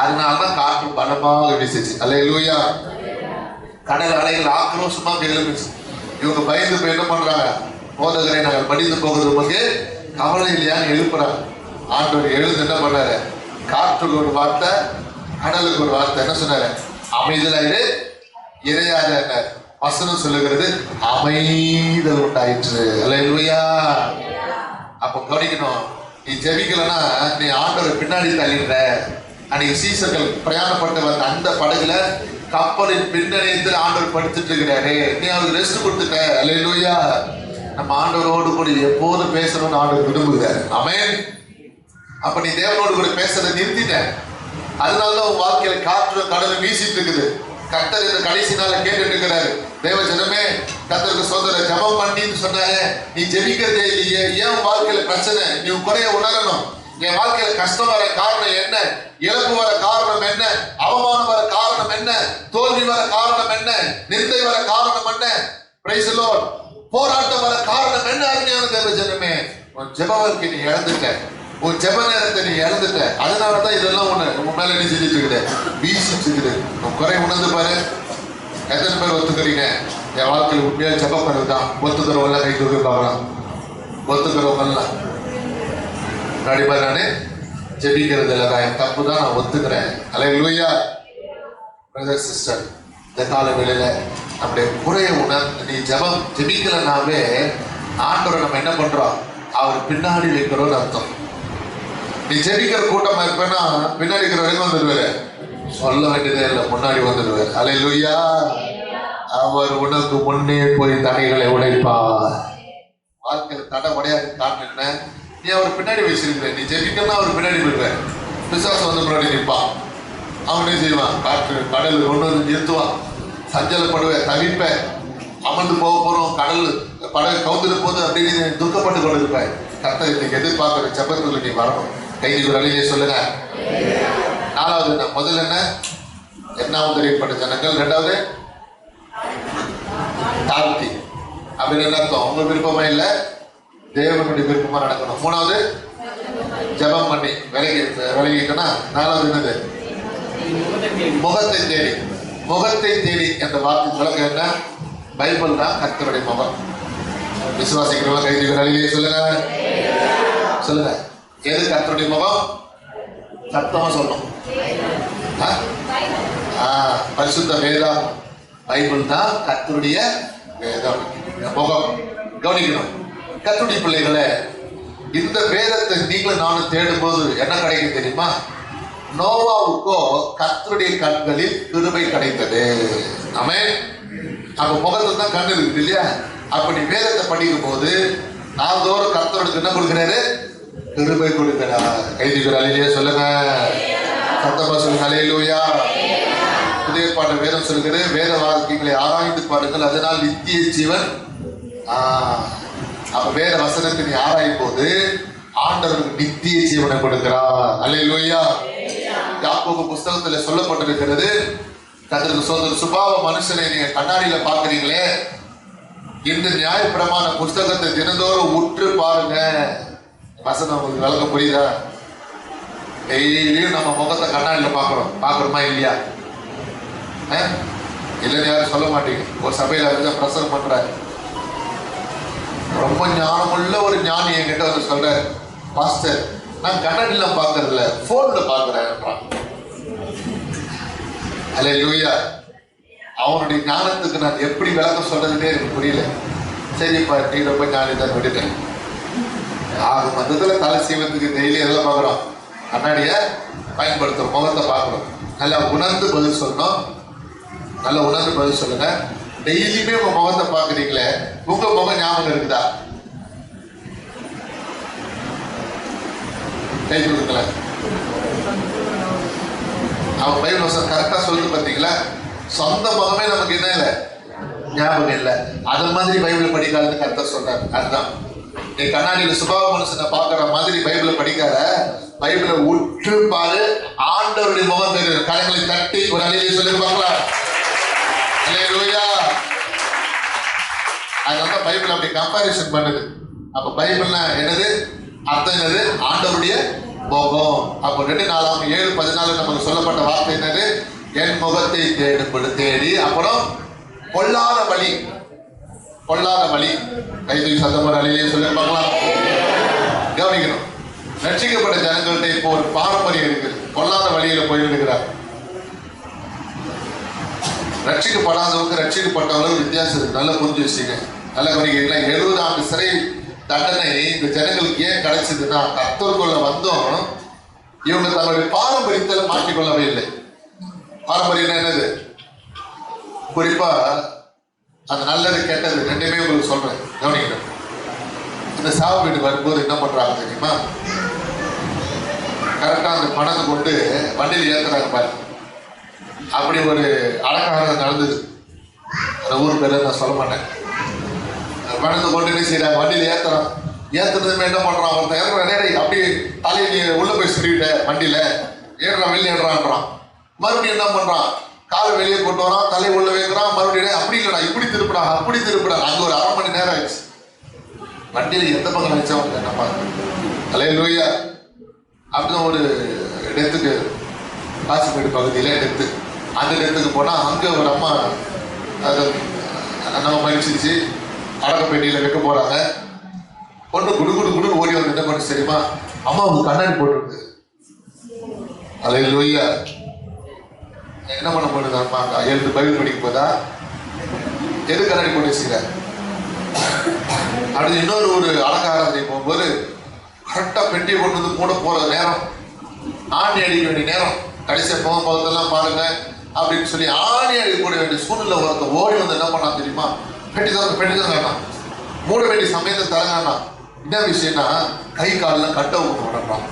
A: அதனாலதான் காற்று பலமாக வீசிச்சு. அல்லேலூயா. கடல் அலைகள் ஆக்ரோஷமா எழுந்துச்சு. இவங்க பயந்து போய் என்ன பண்றாங்க, போதகரை நாங்கள் படித்து போகிறது நமக்கு கவலை இல்லையான்னு எழுப்புறாங்க. ஆண்டவர் எழுந்து என்ன பண்ணாரு, காற்றுக்கு ஒரு வார்த்தை, கடலுக்கு ஒரு வார்த்தை. என்ன சொன்னாரு? அமைதலாயிரு, இறையாத. வசனம் சொல்லுகிறது அமைதல் உண்டாயிற்று. அல்லேலூயா. அப்ப கவனிக்கணும், நீ ஜெபிக்கலன்னா நீ ஆண்டவரை பின்னாடி தள்ளிடுற. அன்னைக்கு சீசர்கள் பிரயாணப்பட்டு வந்த அந்த படகுல கப்பலின் பின்னணியத்தில் ஆண்டவர் படுத்துட்டு இருக்கிறாரு. நீ அவருக்கு ரெஸ்ட் கொடுத்துட்ட. அல்லேலூயா. நம்ம ஆண்டவரோடு கூட எப்போது பேசணும்னு ஆண்டவர் விரும்புகிறார். ஆமென். அப்ப நீ தேவனோடு கூட பேசுறதை நிறுத்திட்ட. அதனாலதான் உன் வாழ்க்கையில காற்று கடலும் வீசிட்டு இருக்குது. கர்த்தர் இந்த கடைசி நாள கேட்டுட்டு இருக்கிறாரு, தேவ ஜனமே கர்த்தருக்கு சோதர ஜெபம் பண்ணின்னு சொன்னாரு, நீ ஜெபிக்கிறதே இல்லையே, ஏன் வாழ்க்கையில பிரச்சனை? நீ குறைய உணரணும். என் வாழ்க்கையில கஷ்டம் வர காரணம் என்ன, இழப்பு வர காரணம் என்ன, அவமானம் வர காரணம் என்ன, தோல்வி வர காரணம் என்ன, நிந்தை வர காரணம் என்ன, பிரைஸ் தி லார்ட், போராட்டம் வர காரணம் என்ன? அருமையான தேவ ஜனமே, உன் ஜெப வாழ்க்கை நீ இழந்துட்ட, உன் ஜெப நேரத்தை நீ இழந்துட்ட. அதனாலதான் இதெல்லாம் உன் மேல என்ன செஞ்சுட்டு இருக்குது, வீசிட்டு இருக்குது. உன் குறை உணர்ந்து பாரு. எத்தனை பேர் ஒத்துக்கிறீங்க என் வாழ்க்கையில் உண்மையா ஜெபம் பண்ணுதான்? ஒத்துக்கிறவங்க கை தூக்கி பார்க்கலாம். ஒத்துக்கிறவங்கலாம் கண்டிப்பா நானு ஜெபிக்கிறது இல்லை, என் தப்பு தான், நான் ஒத்துக்கிறேன். அல்லேலூயா. பிரதர் சிஸ்டர், இந்த கால வேளையில அப்படியே குறைய உணர்ந்து நீ ஜெபிக்கலனாவே ஆண்டவரை நம்ம என்ன பண்றோம், அவர் பின்னாடி வைக்கிறோம்னு அர்த்தம். நீ ஜெபிக்கிற கூட்டமா இருப்பேன்னா பின்னாடி இருக்கிற வரைக்கும் வந்துடுவாரு, சொல்ல வேண்டியதே இல்லை, முன்னாடி வந்துடுவார். அல்லேலூயா. அவர் உனக்கு முன்னே போய் தடைகளை உடைப்பார். வாழ்க்கையில தடை உடையாது காரணம் என்ன, நீ அவர் பின்னாடி வச்சிருக்கிற. நீ ஜெபிக்கணும், அவர் பின்னாடி போயிடுவார். விசுவாசம் வந்து முன்னாடி நிற்பான். அவன் என்ன செய்வான், காற்று கடல் கொண்டு வந்து நிறுத்துவான். சஞ்சலப்படுவேன், தவிப்பேன், அமர்ந்து போக போறோம், கடல் படகு கவுந்துட்டு போது அப்படின்னு துக்கப்பட்டு கொண்டு இருப்பேன். கர்த்தர் இன்னைக்கு எதிர்பார்க்கிற ஜெபத்துக்குள்ள நீ வரணும். கைதிக்கு அழிலே சொல்லுங்க. நாலாவது என்ன, முதல்ல என்ன தெரிவிப்பட்ட ஜனங்கள், ரெண்டாவது தாழ்த்தி அப்படின்னு அர்த்தம், உங்க விருப்பமா இல்ல தேவனுடைய விருப்பமா நடக்கணும். மூணாவது ஜெபம் பண்ணி விலகிட்டனா. நாலாவது என்னது, முகத்தை தேடி. முகத்தை தேடி என்ற வார்த்தை விளக்கம் என்ன, பைபிள் தான் கர்த்தருடைய முகம். விசுவாசிக்கிறவங்க கைதிக்கு அழிலே சொல்லுங்க. சொல்லுங்க, எது கர்த்தருடைய முகம்? சத்தமா சொல்லணும். பரிசுத்த வேதம், பைபிள் தான் கர்த்தருடைய வேதம், முகம். கவனிக்கணும் கர்த்தருடைய பிள்ளைகளை, இந்த வேதத்தை நீங்களும் நானும் தேடும் போது என்ன கிடைக்கும் தெரியுமா? நோவாவுக்கோ கர்த்தருடைய கண்களில் கிருபை கிடைத்தது. ஆமென். அப்ப முகத்துல தான் கண் இருக்குது இல்லையா? அப்ப நீ வேதத்தை படிக்கும் போது நாள்தோறும் கர்த்தருக்கு என்ன கொடுக்கிறாரு, கிருபை கொடுக்கிறார். கைதிகள் அழிலே சொல்லுங்க. சத்தமா சொல்லுங்க. அல்லேலூயா. புதிய பாட வேதம் சொல்லுகிறது, வேத வாக்கியங்களை ஆராய்ந்து பாருங்கள், அதனால் நித்திய ஜீவன். அப்ப வேத வசனத்தை நீ ஆராயும் போது ஆண்டவருக்கு நித்திய ஜீவனை கொடுக்கிறார். அல்லேலூயா. யாக்கோபு புஸ்தகத்துல சொல்லப்பட்டிருக்கிறது, கர்த்தருக்கு சோதர சுபாவ மனுஷனை நீங்க கண்ணாடியில பாக்குறீங்களே, இந்த நியாயப்பிரமாண புஸ்தகத்தை தினந்தோறும் உற்று பாருங்க. வசனம் உங்களுக்கு விளக்க புரியுதா? டெய்லியும் நம்ம முகத்தை கண்ணாடியில பாக்குறோமா இல்லையா? இல்லைன்னு யாரும் சொல்ல மாட்டீங்க. ஒரு சபையில வந்து பிரசங்கம் பண்றாரு, ரொம்ப ஞானமுள்ள ஒரு ஞானி என்கிட்ட வந்து சொல்றாரு, பாஸ்டர் நான் கண்ணாடியில பாக்குறதில்ல, போன்ல பாக்குறேன். அல்லேலூயா. அவனுடைய ஞானத்துக்கு நான் எப்படி விளக்கம் சொல்றதுன்னே எனக்கு புரியல. சரிப்பா, நீ ரொம்ப ஞானி தான், விட்டுட்டேன். ஆக மொத்தத்துல தலை சீவத்துக்கு டெய்லி எல்லாம் பார்க்குறோம், கண்ணாடியை பயன்படுத்துறோம், முகத்தை பார்க்குறோம். நல்லா உணர்ந்து பதில் சொல்லணும். நல்லா உணர்ந்து பதில் சொல்லுங்க. டெய்லியுமே உங்க முகத்தை பார்க்குறீங்களே, உங்க முகம் ஞாபகம் இருக்குதா? கை கொடுக்கல. அவன் பைபிள் வசனம் கரெக்டா சொல்லுது பார்த்தீங்களா? சொந்த முகமே நமக்கு என்ன இல்லை, ஞாபகம் இல்லை. அது மாதிரி பைபிள் படிக்காதுன்னு கரெக்டா சொல்றாரு. அதுதான் நீ கண்ணாடியில சுபாவ மனுஷனை பாக்குற மாதிரி பைபிளை படிக்காத, பைபிளை உற்று பாரு, ஆண்டவருடைய முகம் தெரியும். கரங்களை தட்டி ஒரு அலையிலே சொல்லி பார்க்கலாம். அல்லேலூயா. அதனால பைபிள் அப்படி கம்பாரிசன் பண்ணுது. அப்ப பைபிள்னா என்னது அர்த்தம்? என்னது? ஆண்டவருடைய முகம். அப்ப 2 நமக்கு சொல்லப்பட்ட வார்த்தை என்னது? என் முகத்தை தேடி. அப்புறம் பொல்லாத வழி. பொல்லாத வழி கைது சத்தமர் அலையிலே சொல்லி பார்க்கலாம். கவனிக்கணும். ரட்சிக்கப்பட்ட ஜனங்கள்ட்ட இப்போ ஒரு பாரம்பரியம் இருக்குது. பொல்லாத வழியில போயிருக்கிறார். ரட்சிக்கப்படாதவங்க ரட்சிக்கப்பட்டவங்க வித்தியாசம் இருக்கு. நல்லா புரிஞ்சு வச்சுங்க. நல்லா கவனிக்கிறீங்களா? 70 ஆண்டு சிறை தண்டனை இந்த ஜனங்களுக்கு ஏன் கிடைச்சதுன்னா, கர்த்தருக்குள்ள வந்தோம் இவங்க தங்களுடைய பாரம்பரியத்தை மாற்றிக்கொள்ளவே இல்லை. பாரம்பரியம் என்னது? குறிப்பா அது நல்லது கெட்டது ரெண்டுமே உங்களுக்கு சொல்றேன், கவனிக்கணும். இந்த சாவு வீடு வரும்போது என்ன பண்றாங்க தெரியுமா? கரெக்டா அந்த பணத்தை கொண்டு வண்டியில் ஏத்துறாங்க பாரு. அப்படி ஒரு அடக்காரம் நடந்தது. அந்த ஊர் பேர நான் சொல்ல மாட்டேன். பணத்தை கொண்டு என்ன செய்யறாங்க? வண்டியில் ஏத்துறான். ஏத்துறதுமே என்ன பண்றான்? ஒருத்தன் ஏறுறான், அப்படி தலையை உள்ள போய் சொல்லிவிட்ட வண்டியில ஏறுறான், வெளியே ஏறுறான்றான். மறுபடியும் என்ன பண்றான்? காலை வெளியே கொண்டு வரான், தலை உள்ள வைக்கிறான். மறுபடியும் அப்படி இல்லடா, இப்படி திருப்பிடா, அப்படி திருப்பிடா. அங்க ஒரு 1/2 மணி நேரம் ஆயிடுச்சு. வண்டியில எந்த பக்கம் வச்சா அவங்க என்ன பாருங்க. அல்லேலூயா. அப்படிதான் ஒரு இடத்துக்கு காசிமேடு பகுதியில டெத்து. அந்த இடத்துக்கு போனா அங்க ஒரு அம்மா அது நம்ம மகிழ்ச்சிச்சு அடக்கப்பேட்டியில வைக்க போறாங்க. கொண்டு குடு ஓடி வந்து என்ன பண்ணு தெரியுமா? அம்மாவுக்கு கண்ணாடி போட்டுருக்கு. அல்லேலூயா. என்ன பண்ண போடுது அம்மா? 7 பைபிள் படிக்கும் போதா எது கண்ணாடி போட்டு வச்சுக்கிறார். அடுத்து இன்னொரு ஒரு அலங்காரத்தை போகும்போது கரெக்டா பெட்டியை கொண்டு வந்து கூட போற நேரம், ஆணி அடிக்க வேண்டிய நேரம், கடைசியா போகும்போதெல்லாம் பாருங்க அப்படின்னு சொல்லி ஆணி அடிக்க கூட வேண்டிய சூழ்நிலை ஒருத்த ஓடி வந்து என்ன பண்ணா தெரியுமா? பெட்டி தான் வேணாம், மூட வேண்டிய சமயத்தை தரங்கானா. என்ன விஷயம்னா கை காலில் கட்ட விடணும்.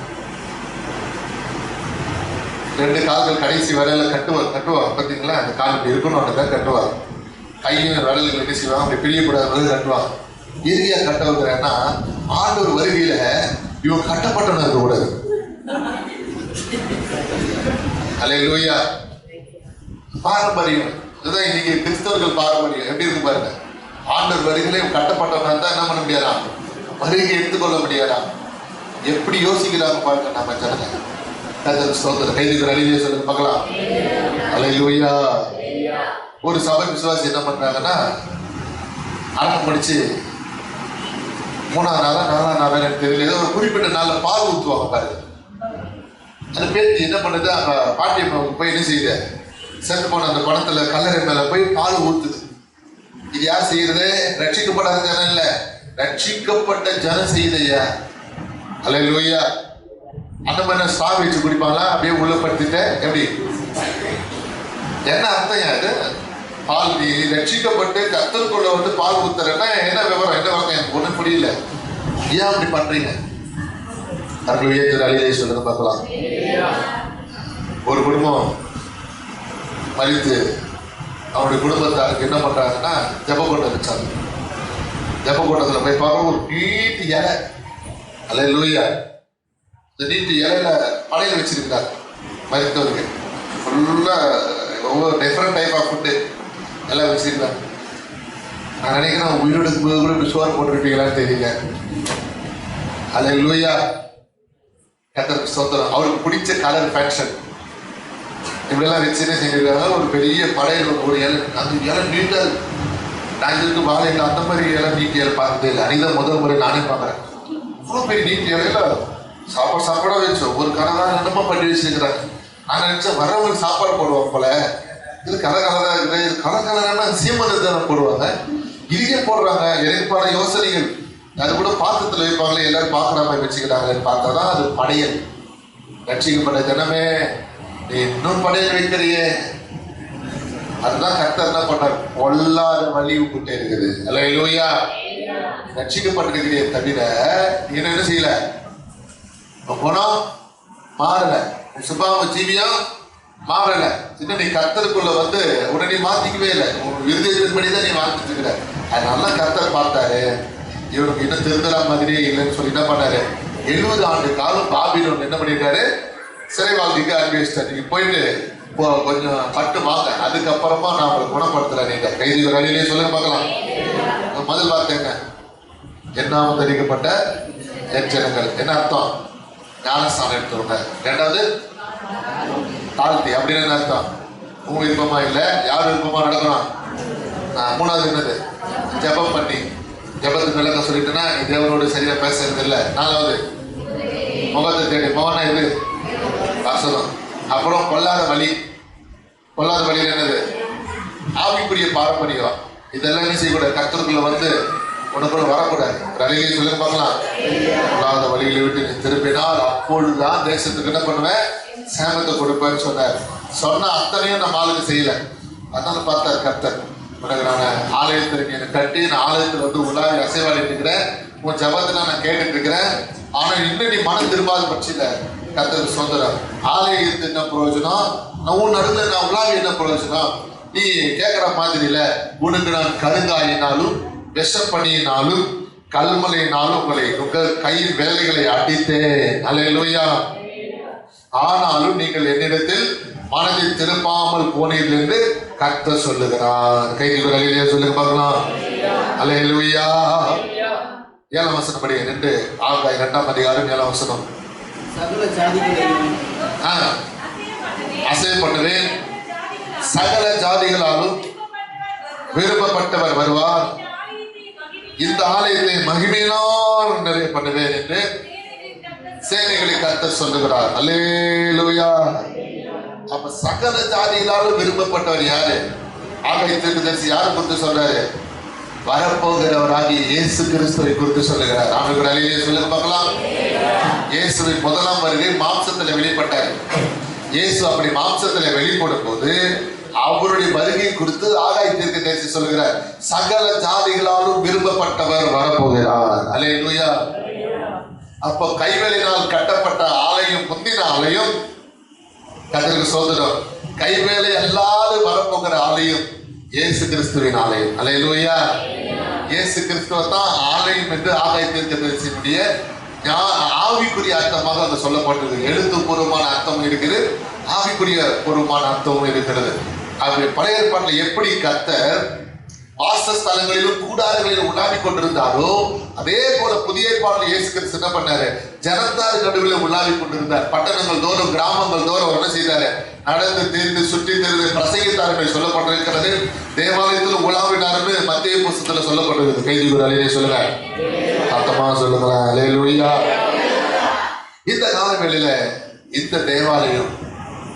A: 2 கால்கள் கடைசி விரல கட்டுவார் பார்த்தீங்களா? அந்த கால் இப்படி இருக்கணும் தான் கட்டுவார். கையும் விரல்கள் என்ன செய்வாங்க? அப்படி பிரியக்கூடாது கட்டுவாங்க. இறுதியா கட்ட வைக்கிறேன்னா ஆண்டவர் வருகையில இவன் கட்டப்பட்டவன் இருக்கக்கூடாது. அல்லேலூயா. பாரம்பரியம் இதுதான் இன்னைக்கு கிறிஸ்தவர்கள் பாரம்பரியம். எப்படி இருக்கு பாருங்க. ஆண்டவர் வருகையில கட்டப்பட்டவன் தான் என்ன பண்ண முடியாதா? வருகை எடுத்துக்கொள்ள முடியாதா? எப்படி யோசிக்கிறாங்க பாருங்க நம்ம ஜனங்க. கைதுகிற அழிவே சொல்லுங்க பார்க்கலாம். அல்லேலூயா. ஒரு சபை விசுவாசி என்ன பண்றாங்கன்னா, அடக்கம் படிச்சு 3ஆம் நாளா 4ஆம் நாளா எனக்கு தெரியல, ஏதோ ஒரு குறிப்பிட்ட நாள்ல பால் ஊற்றுவாங்க பாருங்க. அந்த பேத்தி என்ன பண்ணுது? அங்க பாட்டியம்மாவுக்கு போய் என்ன செய்யுது? செத்து போன அந்த பணத்துல கல்லறை மேல போய் பால் ஊத்துது. இது யார் செய்யறது? ரட்சிக்கப்படாத ஜனம் இல்ல, ரட்சிக்கப்பட்ட ஜனம் செய்யுதையா. அல்லேலூயா. அந்த மாதிரி ஸ்ட்ரா வச்சு குடிப்பாங்களா? அப்படியே உள்ள படுத்திட்டு எப்படி? என்ன அர்த்தம்? அது பால் நீ ரட்சிக்கப்பட்டு கர்த்தருக்குள்ள வந்து பால் ஊத்துறேன்னா என்ன விவரம்? என்ன விவரம்? எனக்கு ஒன்றும் புரியல. ஏன் அப்படி பண்றீங்க? அவர்கள் உயர்த்த அழியை சொல்றது பார்க்கலாம். ஒரு குடும்பம் மறித்து அவருடைய குடும்பத்தாருக்கு என்ன பண்றாங்கன்னா ஜெபக்கூட்டம் வச்சாங்க. ஜெபக்கூட்டத்தில் போய் பார்க்க ஒரு நீட்டு இலை. அல்லேலூயா. இந்த நீட்டு இலையில படையில வச்சிருக்காரு மருத்துவருக்கு. ஃபுல்லா ஒவ்வொரு டிஃப்ரெண்ட் டைப் ஆஃப் ஃபுட்டு எல்லாம் வச்சிருக்காங்க. நான் நினைக்கிறேன் உயிரோடு சோறு போட்டிருப்பீங்களான்னு தெரியல. அல்லேலூயா. கர்த்தருக்கு ஸ்தோத்திரம். அவருக்கு பிடிச்ச கலர் ஃபேஷன் இப்படியெல்லாம் வச்சு என்ன செஞ்சிருக்காங்க? ஒரு பெரிய படையில் ஒரு இலை, அந்த இலை நீட்டா இருக்கு. நான் இதுக்கு வாழையில் அந்த மாதிரி இலை நீட்டு இலை பார்த்ததே இல்லை. அன்னைக்கு முதல் முறை நானே பார்க்குறேன். அவ்வளோ பெரிய நீட்டு இலையில சாப்பாட வச்சோம். ஒரு கலராக என்னமா பண்ணி வச்சுருக்கிறாங்க. நான் நினைச்சேன் வரவங்களுக்கு சாப்பாடு போடுவாங்க போல. இது கலராக இருக்குது. இது கலரானா சீமந்தத்தை தானே போடுவாங்க. இதுக்கே போடுறாங்க. எனக்கு பல யோசனைகள். அது கூட பாத்திரத்தில் வைப்பாங்களே, எல்லாரும் பார்க்குற மாதிரி வச்சுக்கிறாங்கன்னு பார்த்தா தான் அது படையல். ரட்சிக்கப்பட்ட ஜனமே, நீ இன்னும் படையல் வைக்கிறியே. அதுதான் கர்த்தர் என்ன பண்ணார்? பொல்லாத வழி விட்டே இருக்குது. அல்லேலூயா. ரட்சிக்கப்பட்டிருக்கிறே தவிர நீ என்ன செய்யல? குணம் மாறல, சுபாவ ஜீவியம் மாறல. இன்னும் நீ கர்த்தருக்குள்ள வந்து உடனே மாத்திக்கவே இல்லை. விருதின்படி தான் நீ வாழ்ந்துட்டு இருக்கிற. அதனால கர்த்தர் பார்த்தாரு, இவருக்கு இன்னும் திருந்தலா மாதிரியே இல்லைன்னு சொல்லி என்ன பண்ணாரு, 70 ஆண்டு காலம் பாபிலோன் என்ன பண்ணிட்டாரு, சிறை வாழ்க்கைக்கு அனுப்பி வச்சிட்டாரு. நீங்க போயிட்டு கொஞ்சம் பட்டு வாங்க, அதுக்கப்புறமா நான் உங்களை குணப்படுத்துறேன். நீங்க கைது வழியிலே சொல்லுங்க பார்க்கலாம். முதல் வார்த்தை என்ன? என்னாவும் தெரிவிக்கப்பட்ட என் ஜனங்கள். என்ன அர்த்தம்? ஞானஸ்தானம் எடுத்துருங்க. ரெண்டாவது தாழ்த்தி, அப்படின்னு என்ன அர்த்தம்? உங்க விருப்பமா இல்லை, யார் விருப்பமா நடக்கணும். மூணாவது என்னது? ஜபம் பண்ணி, ஜபத்துக்கு விளக்க சொல்லிட்டுன்னா நீ தேவனோடு சரியா பேசுறது இல்லை. நாலாவது முகத்தை தேடி, முகனா இது வசனம். அப்புறம் கொல்லாத வழி. கொல்லாத வழி என்னது? ஆவிக்குரிய பாரம்பரியம். இதெல்லாம் என்ன செய்யக்கூடாது, கர்த்தருக்குள்ள வந்து உனக்குள்ள வரக்கூடாது. ரலியை சொல்லி பார்க்கலாம். கொல்லாத வழிகளை விட்டு நீ திரும்பினால் அப்பொழுதுதான் தேசத்துக்கு என்ன பண்ணுவேன், சேமத்தை கொடுப்பேன்னு சொன்னார். சொன்ன அத்தனையும் நம்ம ஆளுக்கு செய்யல. அதனால பார்த்தார் கர்த்தர், உனக்கு நான் ஆலயத்திற்கு என்னை கட்டி நான் ஆலயத்தில் வந்து உலாவி அசைவாடிட்டு இருக்கிறேன், உன் ஜபத்துல நான் கேட்டுட்டு இருக்கிறேன். ஆனா இன்னும் நீ மனம் திரும்பாத பட்சத்துல கர்த்தர் சுதந்திரம். ஆலயத்து என்ன பிரயோஜனம், உன் நடுவில் நான் உலாவி என்ன பிரயோஜனம்? நீ கேட்கிற மாதிரி இல்ல. உனக்கு நான் கருங்காயினாலும் விஷப்பணியினாலும் கல்மலையினாலும் உங்கள் கையில் வேலைகளை அடித்தேன். அல்லேலூயா. ஆனாலும் நீங்கள் என்னிடத்தில் மனதில் திரும்பாமல் போனீர்கள் என்று கர்த்தர் சொல்லுகிறார். கையில் வேலையிலே சொல்லுங்க பார்க்கலாம். அல்லேலூயா. 7ஆம் வசனம் படி 2 ஆகாய் 2ஆம் அதிகாரம் 7ஆம் வசனம். அசை பண்ணுவேன், சகல ஜாதிகளாலும் விரும்பப்பட்டவர் வருவார், இந்த ஆலயத்தை மகிமையினால் நிறைய பண்ணுவேன் என்று சேனைகளை கர்த்தர் சொல்லுகிறார். அல்லேலூயா. அப்ப சகல ஜாதிகளாலும் விரும்பப்பட்டவர் யாரு? ஆகாய தீர்க்கதரிசி யாரை குறித்து சொல்றாரு? வரப்போகிறவராகி இயேசு கிறிஸ்துவை குறித்து சொல்லுகிறார். அவர்கள் அலையிலே சொல்லுங்க பார்க்கலாம். இயேசுவின் முதலாம் வருகை மாம்சத்துல வெளிப்பட்டார். இயேசு அப்படி மாம்சத்துல வெளிப்படும் போது அவருடைய வருகை குறித்து ஆகாய தீர்க்கதரிசி சொல்லுகிறார், சகல ஜாதிகளாலும் விரும்பப்பட்டவர் வரப்போகிறார். அல்லேலூயா. அப்போ கைவேலையினால் கட்டப்பட்ட ஆலயம், முந்தின ஆலயம் கர்த்தருக்கு சோதனம். கைவேலை அல்லாது வரப்போகிற ஆலயம் இயேசு கிறிஸ்துவின் ஆலயம். அல்லேலூயா. இயேசு கிறிஸ்துவ தான் ஆலயம் என்று ஆகாய தீர்க்கதரிசியினுடைய ஆவிக்குரிய அர்த்தமாக அங்க சொல்லப்பட்டது. எழுத்துப்பூர்வமான அர்த்தம் இருக்குது, ஆவிக்குரிய பூர்வமான அர்த்தமும் இருக்கிறது. அது பழைய ஏற்பாட்டில் எப்படி கர்த்தர் வாசஸ்தலங்களிலும் கூடாரங்களிலும் உலாவிக் கொண்டிருந்தாரோ அதே போல புதிய ஏற்பாட்டில் இயேசு கிறிஸ்து என்ன பண்ணாரு, ஜனத்தார் நடுவில் உலாவிக் கொண்டிருந்தார். பட்டணங்கள் தோறும் கிராமங்கள் தோறும் என்ன செய்தாரு, நடந்து தீர்ந்து சுற்றி தீர்ந்து பிரசங்கித்தார்கள் சொல்லப்பட்டிருக்கிறது. தேவாலயத்தில் உலாவினார்னு மத்திய புஸ்தகத்துல சொல்லப்பட்டிருக்கிறது. கைதிபுர அலையிலே சொல்லுங்க, அர்த்தமா சொல்லுங்களேன். அல்லேலூயா. இந்த காலங்களில இந்த தேவாலயம்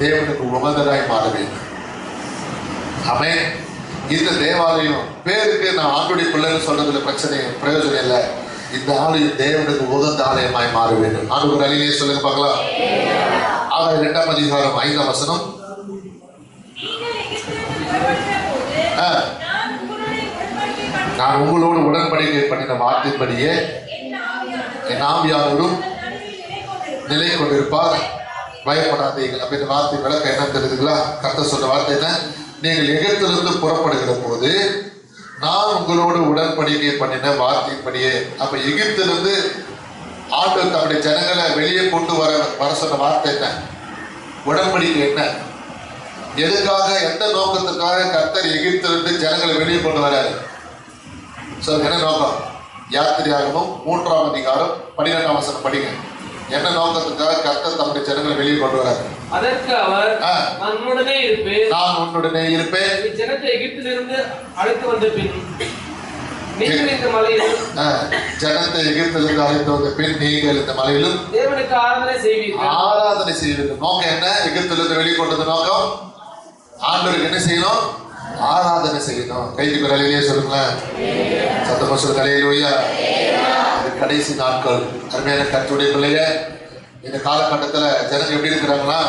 A: தேவனுக்கு உகந்ததாய் மாற வேண்டும். ஆமென். இந்த தேவாலயம் பேருக்கு நான் ஆண்டுடைய பிள்ளைன்னு சொல்றதுல பிரச்சனை பிரயோஜனம் இல்லை. இந்த ஆலயம் தேவனுக்கு உகந்த ஆலயமாய் மாற வேண்டும். ஆண்டு அழிலே சொல்லுங்க பார்க்கலாம். ஆக 2ஆம் அதிகாரம் 5ஆம் வசனம். நான் உங்களோடு உடன்படிக்கை பண்ணின வார்த்தையின்படியே என் ஆவியானவரும் நிலை கொண்டிருப்பார், பயப்படாதீர்கள். அப்ப இந்த வார்த்தை விளக்க என்ன தெரியுதுங்களா? கர்த்தர் சொன்ன வார்த்தை என்ன? நீங்கள் எகிப்திலிருந்து புறப்படுகிற போது நான் உங்களோடு உடன்படிக்கை பண்ணின வார்த்தையின்படியே. அப்ப எகிப்திலிருந்து ஆண்டவர் தம்முடைய ஜனங்களை வெளியே கொண்டு வர சொன்ன வார்த்தை என்ன? உடன்படிக்கை என்ன? எதுக்காக, எந்த நோக்கத்துக்காக கர்த்தர் எகிப்திலிருந்து ஜனங்களை வெளியே கொண்டு வராரு? என்ன நோக்கம்? யாத்திரையாகவும் 3ஆம் அதிகாரம் 12ஆம் வசனம் படிங்க. என்ன நோக்கத்துக்காக கர்த்தர் தம்முடைய ஜனங்களை வெளியே கொண்டு வராரு?
B: அதற்கு அவர், நான் உன்னுடனே இருப்பேன், ஜனத்தை எகிப்திலிருந்து அழைத்து வந்த பின் நீங்கள் இந்த மலையிலும்,
A: ஜனத்தை எகிப்திலிருந்து அழைத்து வந்த பின் நீங்கள் இந்த மலையிலும்
B: தேவனுக்கு ஆராதனை செய்வீர்கள்.
A: நோக்கம் என்ன? எகிப்திலிருந்து வெளியே கொண்டு வந்த நோக்கம் ஆண்டவருக்கு என்ன செய்யணும்? ஆராதனை செய்யணும். கைது அலையிலே சொல்லுங்களேன், சத்தமா சொல்லுங்க. அல்லேலூயா. கடைசி நாட்கள் அருமையான கர்த்தருடைய பிள்ளைய, இந்த காலகட்டத்தில் ஜனங்க எப்படி இருக்கிறாங்கன்னா,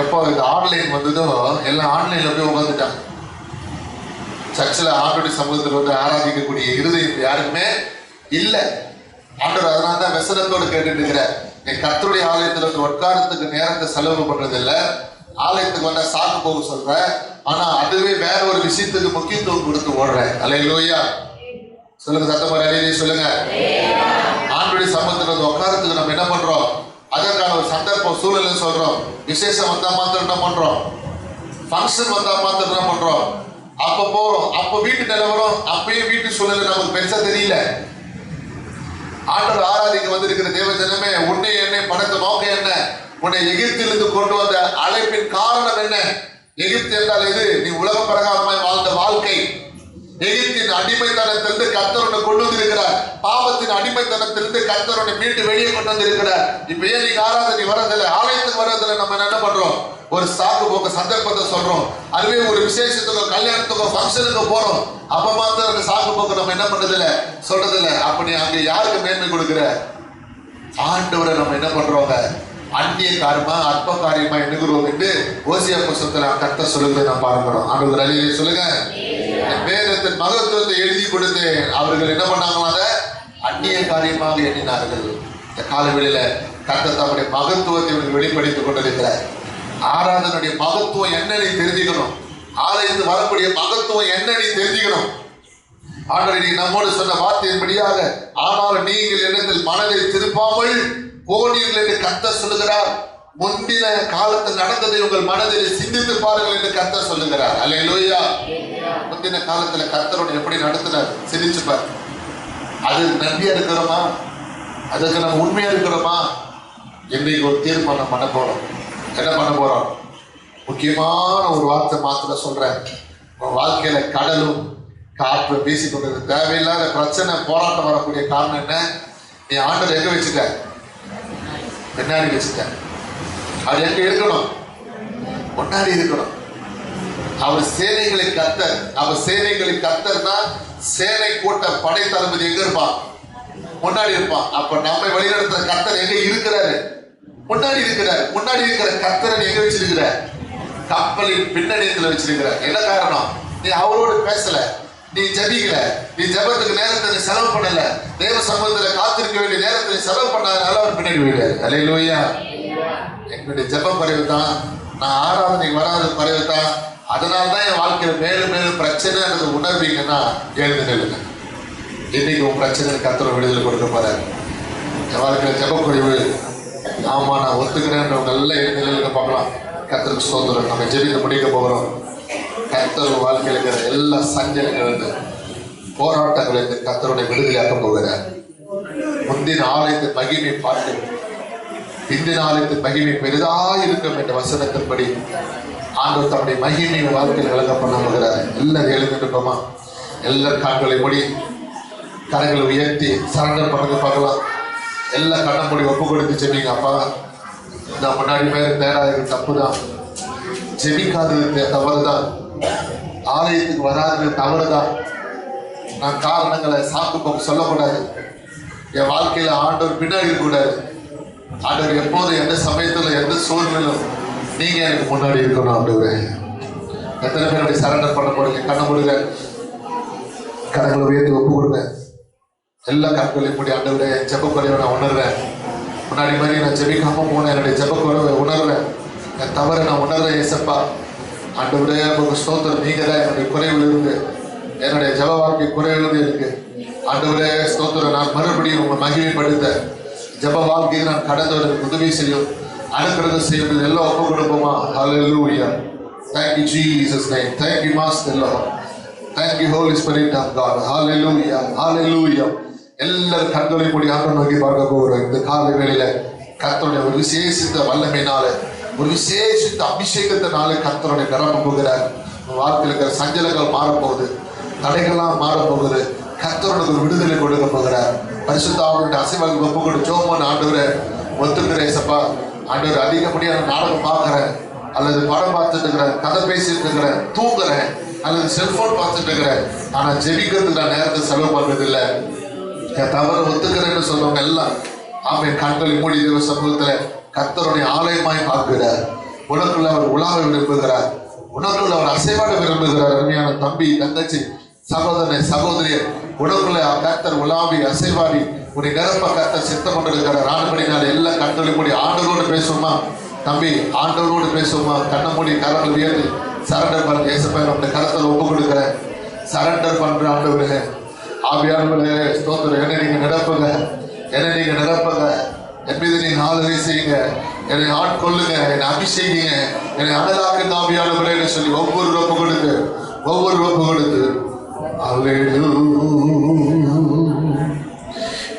A: எப்போ இந்த ஆன்லைன் வந்ததோ எல்லாம் ஆன்லைன்ல போய் உட்காந்துட்டாங்க. சர்ச்சில் ஆண்டோடைய சமூகத்தில் வந்து ஆராதிக்கக்கூடிய இருதயம் யாருக்குமே இல்லை. ஆண்டவர் அதனால தான் வசனத்தோடு கேட்டுட்டு இருக்கிற, நீ கர்த்தருடைய ஆலயத்துல வந்து உட்காரத்துக்கு நேரத்தை செலவு பண்றது இல்ல, ஆலயத்துக்கு வந்தா சாக்கு போக சொல்ற, ஆனா அதுவே வேற ஒரு விஷயத்துக்கு முக்கியத்துவம் கொடுத்து ஓடுற. அல்லேலூயா சொல்லுங்க, சத்தமா அல்லேலூயா சொல்லுங்க. ஆண்டவருடைய சமூகத்துல வந்து உட்காரத்துக்கு நம்ம என்ன பண்றோம்? அதற்கான ஒரு சந்தர்ப்பம் சூழல்னு சொல்றோம். விசேஷம் வந்தா மாத்திரம் என்ன பண்றோம்? ஃபங்க்ஷன் வந்தா மாத்திரம் என்ன பண்றோம்? அப்ப போறோம். அப்ப வீட்டு நிலவரம், அப்பயும் வீட்டு சூழல் நமக்கு பெருசா தெரியல. ஆண்டவர் ஆராதிக்க வந்திருக்கிற தேவ ஜனமே, உன்னை என்னை படைத்த நோக்கம் என்ன? உன்னை எகிப்திலிருந்து கொண்டு வந்த அழைப்பின் காரணம் என்ன? எகிப்து என்றால் எது? நீ உலக பிரகாரமாய் வாழ்ந்த வாழ்க்கை. எகிப்தின் அடிமைத்தனத்திலிருந்து கர்த்தர் உன்னை கொண்டு வந்திருக்கிறார். பாவத்தின் அடிமைத்தனத்திலிருந்து கர்த்தர் உன்னை மீட்டு வெளியே கொண்டு வந்திருக்கிறார். இப்ப ஏன் நீங்க ஆராதனை வரதில்லை, ஆலயத்துக்கு வரதில்லை? நம்ம என்ன பண்றோம்? ஒரு சாக்கு போக்க சந்தர்ப்பத்தை சொல்றோம். அதுவே ஒரு விசேஷத்துக்கோ கல்யாணத்துக்கோ ஃபங்க்ஷனுக்கு போறோம், அப்ப மாத்திரம் அந்த சாக்கு போக்க நம்ம என்ன பண்றதில்ல, சொல்றதில்ல. அப்ப நீ அங்க யாருக்கு மேன்மை கொடுக்கிற? ஆண்டவரை நம்ம என்ன பண்றோங்க? அந்நிய காரியமா அற்ப காரியமா எண்ணுகிறோம் என்று ஓசியா புஸ்தகத்துல கர்த்தர் சொல்லுகிறதை நாம் பார்க்கிறோம். ஆண்டவர் அல்லேலூயா சொல்லுங்க. வேதத்தின் மகத்துவத்தை எழுதி கொடுத்து அவர்கள் என்ன பண்ணாங்களா? அதை அந்நிய காரியமாக எண்ணினார்கள். இந்த காலவெளியில கர்த்தர் தம்முடைய மகத்துவத்தை வெளிப்படுத்திக் கொண்டிருக்கிறார். ஆராதனுடைய மகத்துவம் என்ன நீ தெரிஞ்சுக்கணும். ஆலயத்து வரக்கூடிய மகத்துவம் என்ன நீ தெரிஞ்சுக்கணும். ஆண்டவர் நீ நம்மோடு சொன்ன வார்த்தையின்படியாக, ஆனால் நீங்கள் என்னிடத்தில் மனதை திருப்பாமல் போனீர்கள் என்று கர்த்தர் சொல்லுகிறார். முந்தின காலத்தில் நடந்ததை உங்கள் மனதில் சிந்தித்து பாருங்கள் என்று கர்த்தர் சொல்லுகிறார். அல்லேலூயா. முந்தின காலத்துல கர்த்தரோட எப்படி நடத்தினார் சிந்திச்சு பாரு. அது நன்றியா இருக்கிறோமா? அதுக்கு நம்ம உண்மையா இருக்கிறோமா? இன்னைக்கு ஒரு தீர்மானம் பண்ண போறோம். என்ன பண்ண போறோம்? முக்கியமான ஒரு வார்த்தை மாத்திரம் சொல்றேன். உன் வாழ்க்கையில கடலும் காற்று வீசி கொண்டது, தேவையில்லாத பிரச்சனை போராட்டம் வரக்கூடிய காரணம் என்ன? நீ ஆண்டவர் எங்க வச்சுட்ட? பின்னாடி வச்சுட்ட. அது எங்க இருக்கணும்? முன்னாடி இருக்கணும். அவர் சேனைகளின் கர்த்தர். அவர் சேனைகளின் கர்த்தர்னா சேனை கூட்ட படை தளபதி எங்க இருப்பான்? முன்னாடி இருப்பான். அப்ப நம்மை வழிநடத்துற கர்த்தர் எங்க இருக்கிறாரு? முன்னாடி இருக்கிறார். முன்னாடி இருக்கிற கர்த்தரை எங்க வச்சிருக்கிற? கப்பலின் பின்னணியத்துல வச்சிருக்கிற. என்ன காரணம்? நீ அவரோடு பேசல, நீ ஜபிக்கல, நீ ஜபத்துக்கு நேரத்தை செலவு பண்ணல, தேவ சமூகத்துல காத்திருக்க வேண்டிய நேரத்தை செலவு பண்ணாதனால அவர் பின்னாடி போயிட்டாரு. அல்லேலூயா. என்னுடைய ஜப குறைவு தான், நான் ஆராதனைக்கு வராத குறைவு தான். அதனால்தான் என் வாழ்க்கையில மேலும் மேலும் பிரச்சனைன்றது உணர்வீங்கன்னா எழுந்து நில்லுங்க. இன்னைக்கு உன் பிரச்சனை கர்த்தர் விடுதலை கொடுக்க போறாரு. என் வாழ்க்கையில ஜப குறைவு, ஆமா நான் ஒத்துக்கிறேன்றவங்க எல்லாம் எழுந்து நில்லுங்க பார்க்கலாம். கர்த்தருக்கு ஸ்தோத்திரம். நம்ம ஜெபிக்க முடிக்க போகிறோம். கர்த்தர் வாழ்க்கையில் இருக்கிற எல்லா சஞ்சலங்களிலிருந்து போராட்டங்களிலிருந்து கர்த்தருடைய விடுதலையாக்க போகிறார். முந்தின ஆலயத்தின் மகிமை பார்த்து பிந்தின ஆலயத்தின் மகிமை பெரிதாக இருக்கும் என்ற வசனத்தின்படி ஆண்டவர் தம்முடைய மகிமை வாழ்க்கையில் விளங்க பண்ண போகிறார். எல்லாரும் எழுந்துட்டுப்போமா? எல்லாரும் கண்களை மூடி கரங்களை உயர்த்தி சரண்டர் பண்ணுங்க பார்க்கலாம். எல்லா கண்ணை மூடி ஒப்பு கொடுத்து ஜெபிங்க. அப்பா, நான் முன்னாடி பேர் நேராக தப்பு தான், ஜெபிக்காதது தவறு தான், ஆலயத்துக்கு வராது தவறு தான். நான் காரணங்களை சாக்கு போக்கு சொல்லக்கூடாது. என் வாழ்க்கையில ஆண்டவர் பின்னாடி இருக்கக்கூடாது. ஆண்டவர் எப்போதும் எந்த சமயத்துல எந்த சூழ்நிலும் நீங்க எனக்கு முன்னாடி இருக்கணும். ஆண்டவரே, எத்தனை பேருடைய சரண்டர் பண்ண போறீங்க? கண்ணை மூடுங்க, கரங்களை உயர்த்தி ஒப்பு கொடுங்க. எல்லா கண்களையும் மூடி ஆண்டவரே, ஜெப குறைவை நான் உணர்றேன். முன்னாடி மாதிரி நான் ஜெபிக்காம போனேன். என்னுடைய ஜெப குறைவை உணர்றேன். என் தவறை நான் உணர்றேன். ஏசப்பா ஆண்டவரே, உங்களுக்கு ஸ்தோத்திரம். நீங்க தான் என்னுடைய குறைவில் இருந்து, என்னுடைய ஜெப வாழ்க்கை குறைவிலிருந்து இருக்கு. ஆண்டவரே ஸ்தோத்திரம். நான் மறுபடியும் உங்களை மகிமைப்படுத்த ஜெப வாழ்க்கையை நான் கடந்து வரதுக்கு உதவி செய்யும், அனுக்கிரகம் செய்யும். எல்லாம் ஒப்பு கொடுப்போமா? ஹல்லேலூயா. Thank you Jesus name. Thank you Master Lord. Thank you Holy Spirit of God. Hallelujah. Hallelujah. எல்லாரும் கண்களை மூடி ஆண்டவரை நோக்கி பார்க்க போகிறோம். இந்த காலை வேளையில கர்த்தருடைய ஒரு விசேஷித்த வல்லமையினால, ஒரு விசேஷித்த அபிஷேகத்தினால கர்த்தருடைய நிரம்ப போகிறார். வாழ்க்கையில் இருக்கிற சஞ்சலங்கள் மாறப்போகுது, தடைகள்லாம் மாறப்போகுது. கர்த்தருடைய ஒரு விடுதலை கொடுக்க போகிறார். பரிசுத்தாவினுடைய அசைவாக ஒப்பு கொண்டு ஜோமன் ஆண்டவரை ஒத்துக்கிறேன். சப்பா ஆண்டவர், அதிகப்படியான நாடகம் பார்க்கிறேன், அல்லது படம் பார்த்துட்டு இருக்கிறேன், கதை பேசிட்டு இருக்கிறேன், தூங்குறேன், அல்லது செல்போன் பார்த்துட்டு இருக்கிறேன். ஆனா ஜெபிக்கிறதுக்கு நான் நேரத்தை செலவு பண்றது இல்லை. என் தவறு ஒத்துக்கிறேன்னு சொல்றவங்க எல்லாம் ஆமை கண்களை மூடி தேவ சமூகத்துல கர்த்தருடைய ஆலயமாய் பார்க்கிறார். உனக்குள்ள அவர் உலாவை விரும்புகிறார். உனக்குள்ள அவர் அசைவாட விரும்புகிறார். அருமையான தம்பி, தங்கச்சி, சகோதரனை, சகோதரியர், உனக்குள்ள கர்த்தர் உலாவி அசைவாடி உன்னை நிரப்ப கர்த்தர் சித்தம் கொண்டிருக்கிறார். ஆனபடினால எல்லா கண்களை மூடி ஆண்டவரோடு பேசுவோமா? தம்பி, ஆண்டவரோடு பேசுவோமா? கண்ணை மூடி கரங்கள் உயர்த்தி சரண்டர் பண்ண. ஏசப்பா நம்முடைய கரத்தில் ஒப்பு கொடுக்கிறேன், சரண்டர் பண்ற ஆண்டவரே. ஆவியானவரே ஸ்தோத்திரம். என்னை நீங்க நிரப்புங்க, என்னை நீங்க நிரப்புங்க, என் மீது நீங்க ஆளுகை செய்யுங்க, என்னை ஆட்கொள்ளுங்க, என்னை அபிஷேகிங்க, என்னை அனலாக்கு ஆவியானவரே என்று சொல்லி ஒவ்வொரு ஒப்பு கொடுத்து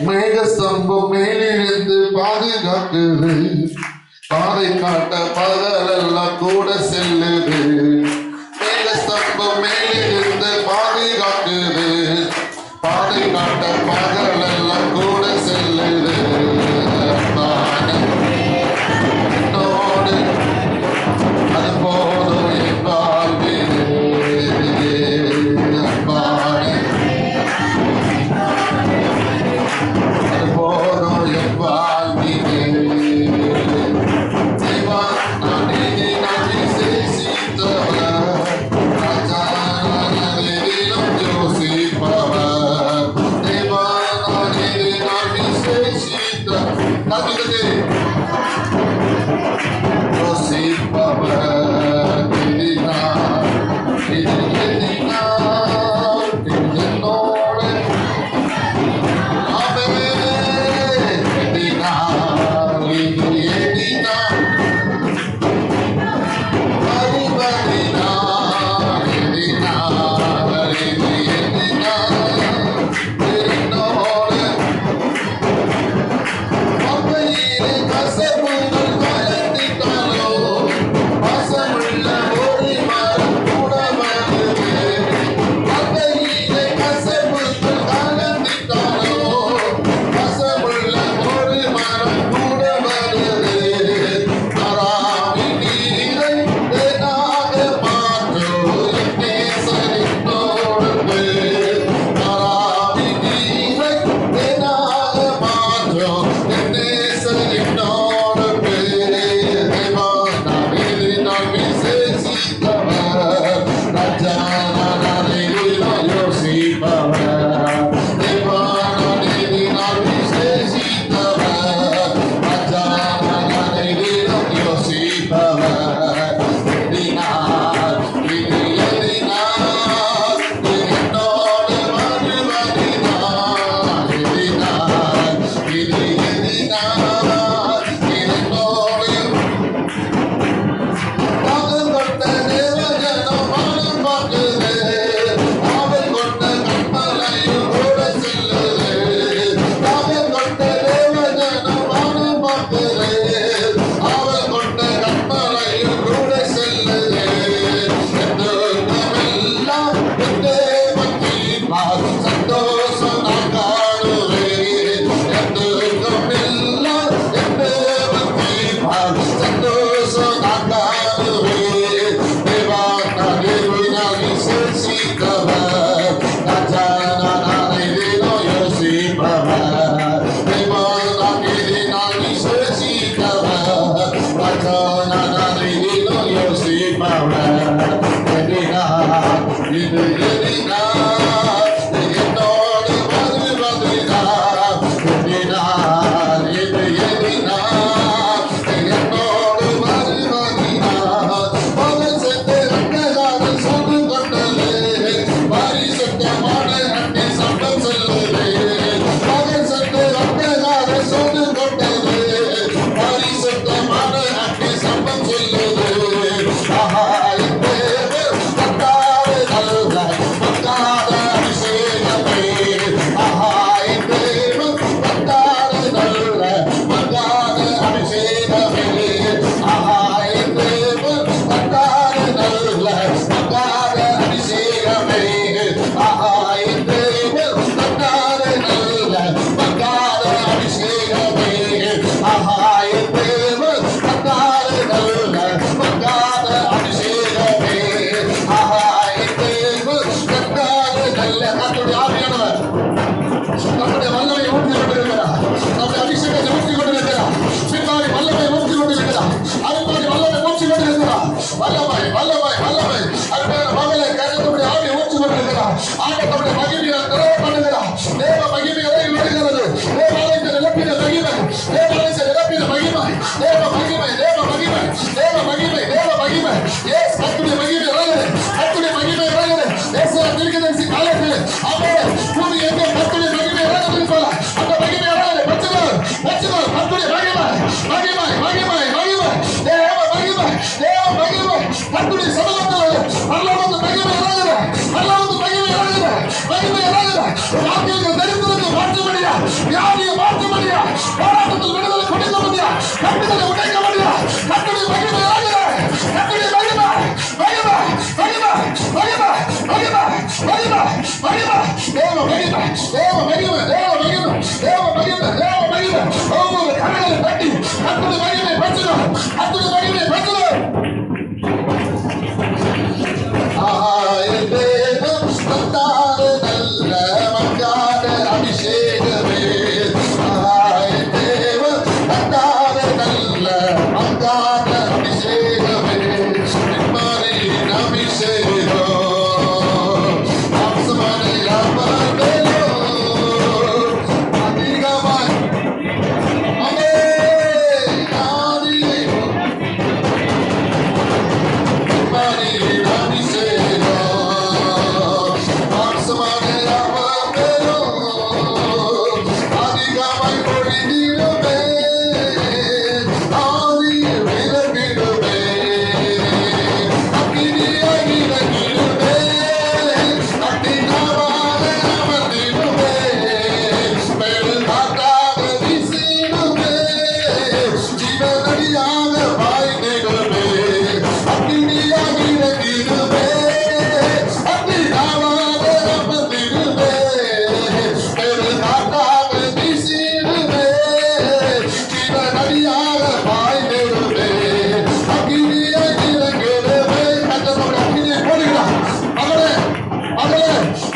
A: மேகஸ்தம்பம் மேலிருந்து பாதுகாக்குது, பாதை காட்ட பகலெல்லாம் கூட செல்லுது. மேகஸ்தம்பம் மேலிருந்து பாதுகாக்குது, பாதை காட்ட பகலெல்லாம் கூட செல்லுது. அது போதும் என் வாழ்விலே, அது போதும் என் வாழ்விலே. தேவா நான் விசேஷித்த தேவ மகிமை, தேவ மகிமை, தேவ மகிமை, தேவ மகிமை. ஒவ்வொரு கரங்களை தட்டி கர்த்தருடைய மகிமை பெற்றுக்கொள், கர்த்தருடைய மகிமை பெற்றுக்கொள். என் தேவன் தந்தாத நல்ல மங்காத அபிஷேகமே. என் தேவன் தந்தாத நல்ல மங்காத அபிஷேகமே. நிம்மதியின் அபிஷேகம் மாம்சமனை அமர்ந்தேனோ அதிகமாய் அமே ஆதியை நிம்மதியின் அபிஷேகம் மாம்சமனை அமர்ந்தேனோ அதிகமாய் பொழிந்திடுமே ஆதியை விலகிடுமே அக்கினியாய் இறங்கிடுமே அக்கினியாவாக அமர்ந்திடுமே மேலும் காற்றாக வீசிடுமே ஜீவநதியாக பாய்ந்திடுமே அக்கினியாய் இறங்கிடுமே அக்கினியாவாக அமர்ந்திடுமே மேலும் காற்றாக வீசிடுமே ஜீவநதியாக பாய்ந்திடுமே அக்கினியாய் இறங்கிடுமே. கர்த்தர் அக்கினியை போடுகிறார். மகளே மகளே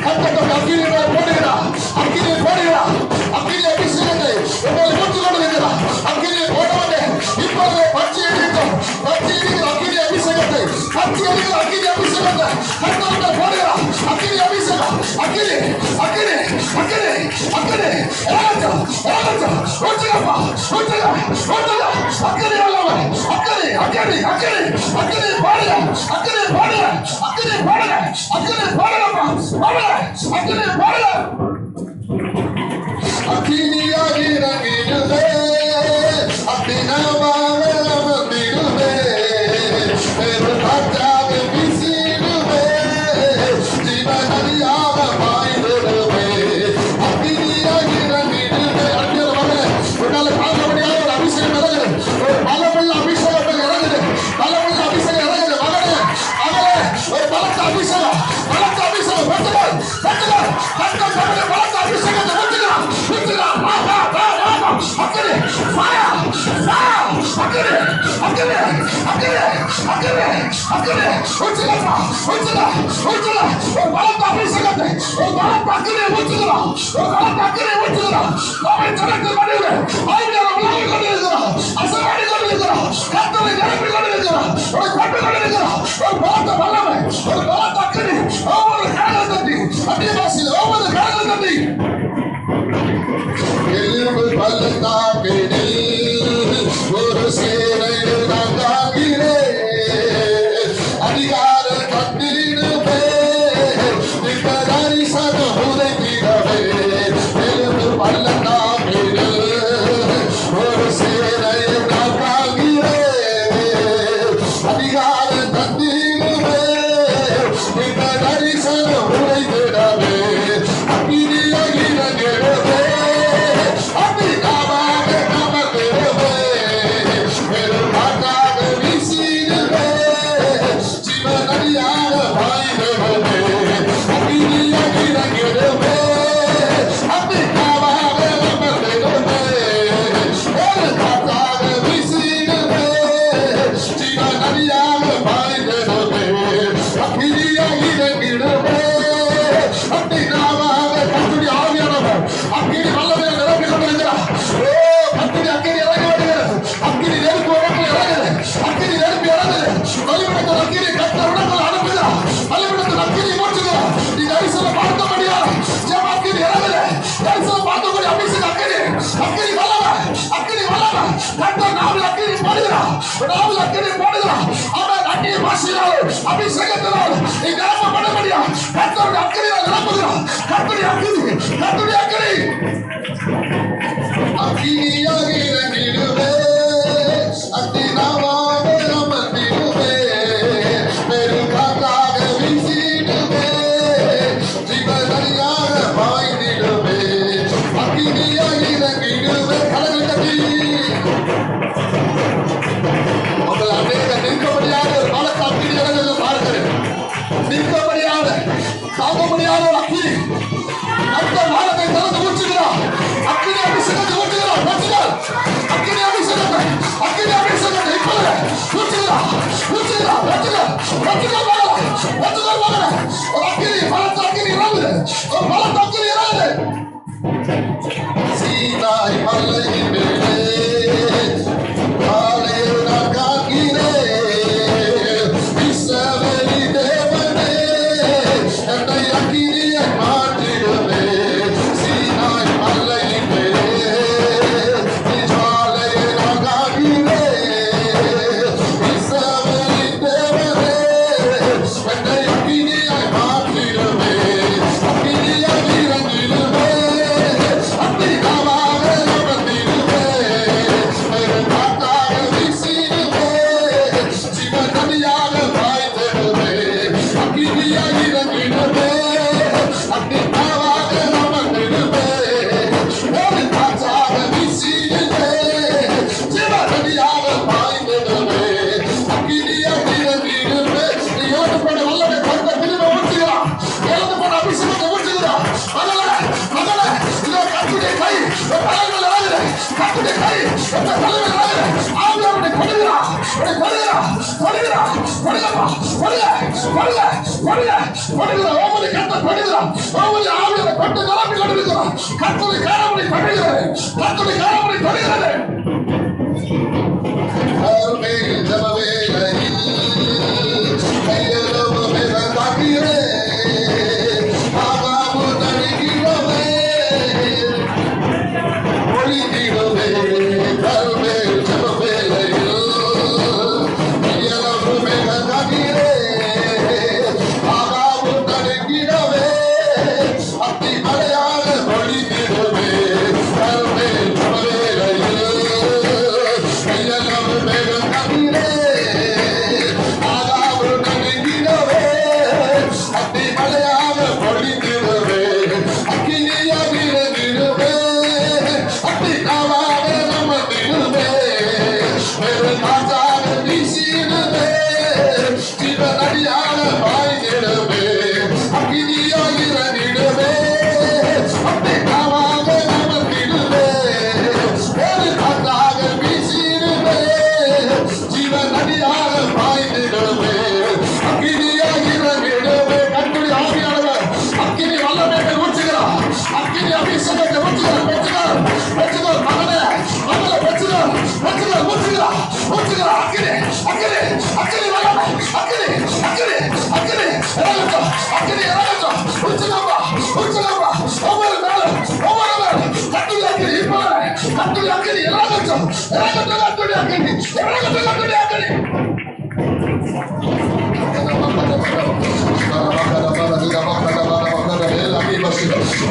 A: கர்த்தர் அக்கினியை போடுகிறார். அக்கினியை போடுகிறார். அக்கினி அபிஷேகத்தை உங்களை ஊற்றிக் கொண்டிருக்கிறார். அக்கினியை போட்டவனே இப்போது பற்றி எரிக்கும் பற்றி எரிக்கிற அக்கினி அபிஷேகத்தை பற்றி எரிக்கிற அக்கினி அபிஷேகத்தை கர்த்தர் போடுகிறார். அக்கினி அபிஷேகம் அக்கினி அக்கினி அக்கினி அக்கினி ஏகட்டும் ஏகட்டும் ஊற்றுங்கப்பா ஊற்றுங்க ஊற்றுங்க அக்கினி உள்ளவன் அக்கினி அக்கினி அக்கினி அக்கினி பாடுங்க அக்கினி பாடுங்க அக்கினி பாடுங்க அக்கினி பாடுங்கப்பா பாடுங்க அக்கினி பாடுங்க அக்கினியாய் இறங்கிடுவே அக்கினமாக அமர்ந்திடுவே பெரும் காற்றாக வீசிடுவே ஜீவநதியாக பாய்ந்திடுவே அக்கினியாய் இறங்கிடுவே. அக்கினியார் மகளே உன்னால பார்க்க முடியாத ஒரு அபிஷேகம் இறங்குது. ஒரு பலமுள்ள அபிஷேகம் இறங்குது. பலமுள்ள அபிஷேகம் இறங்குது. மகளே மகளே ஒரு பலத்த அபிஷேகம் பலத்த அபிஷேகம் பெற்றுக்கொள் பெற்றுக்கொள். கர்த்தர் தம்முடைய பலத்த அபிஷேகத்தை ஊற்றுகிறார் ஊற்றுகிறார். அக்கினி fire fire அக்கினி அக்கினி அக்கினி அக்கினி அக்கினி ஊற்றுங்கப்பா ஊற்றுங்க ஊற்றுங்க. ஒரு பலத்த அபிஷேகத்தை ஒரு பலத்த அக்கினியை ஊற்றுகிறார். ஒரு பலத்த அக்கினியை ஊற்றுகிறார். அவரை திறந்து கொண்டிருக்கிற ஆயிரம் உலகை கொண்டிருக்கிறார். அசைவாடி கொண்டிருக்கிறார். கர்த்தரை நிரப்பி கொண்டிருக்கிறார். ஒரு கொண்டு கொண்டிருக்கிறார். ஒரு பலத்த வல்லமை ஒரு பலத்த அக்கினி ஒவ்வொரு கரங்கள் தட்டி அடிவாசியில் ஒவ்வொரு கரங்கள் தட்டி எலும்பு பள்ளத்தாக்கினில் ஒரு சேனையில் நான் காண்கிறேன். அதிகார கட்டிடுமே இந்த தரிசனம் உரைத்திடவே. எலும்பு பள்ளத்தாக்கினில் ஒரு சேனையில் நான் காண்கிறேன். அதிகார கட்டிடுமே இந்த தரிசனம் உரைத்திடவே. அக்கினியாய் இறங்கிடுமே அக்கினியாவாக அமர்ந்திடுமே பெரும் காற்றாக வீசிடுமே ஜீவநதியாக பாய்ந்திடுமே. அக்கினியாய் இறங்கிடுமே அக்கினியாவாக அமர்ந்திடுமே பெரும் காற்றாக வீசிடுமே ஜீவநதியாக பாய்ந்திடுமே. அக்கினியாய் இறங்கிடுமே அக்கினியாவாக கர்த்தருடைய ஆவியானவர் அக்கினி வல்லமையை நிரப்பிக் கொண்டிருக்கிறார். ஓ கர்த்தருடைய அக்கினி இறங்கி வருகிறது. அக்கினி நெருப்பு உடம்புல இறங்குது. அக்கினி நெருப்பு இறங்குது. பலிபீடத்தில் அக்கினி கர்த்தர் உடம்புல அனுப்புகிறார். பலிபீடத்தில் அக்கினி ஊற்றுகிறார். நீ தரிசனம் பார்த்தபடியால் ஜெப அக்கினி இறங்குது. தரிசனம் பார்த்தபடி அபிஷேகம் அக்கினி அக்கினி வல்லமை அக்கினி வல்லமை கர்த்தர் நாவில் அக்கினி போடுகிறார். நாவில் அக்கினி போடுகிறார். அவன் அக்கினி வாசினால் அபிஷேகத்தினால் நீ நிரப்பப்படபடியா கர்த்தருடைய அக்கினியால் நிரப்புகிறார். கர்த்தருடைய அக்கினி கர்த்தருடைய அக்கினி அக்கினியாக இறங்கிடுவே அக்கினியாவாக அமர்ந்திடுவே பெரும் காற்றாக வீசிடுவே ஜீவநதியாக பாய்ந்திடுவே. அக்கினியாய் இறங்கிடுவே. கடலில் கட்டி உங்கள் அநேக நிற்க முடியாத ஒரு பலத்த அக்கினி இறங்குது பார்க்கிறேன். நிற்க முடியாத தாங்க முடியாத ஒரு அக்கினி அந்த வானத்தை சீனாய் மலையின் மேலே காலையில் நான் காக்கிறேன். இஸ்ரவேலி தேவனே என்னை அக்கினியாய் மாற்றிடுவே. சீனாய் மலையின் மேலே ஜுவாலையை நான் காக்கிறேன். இஸ்ரவேலி தேவனே என்னை அக்கினியாய் மாற்றிடுவே. அக்கினியாய் இறங்கிடுவே.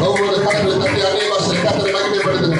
A: ஒவ்வொரு கடவுளை தட்டி அநேகமாக கத்தரை மகிமைப்படுத்துங்க.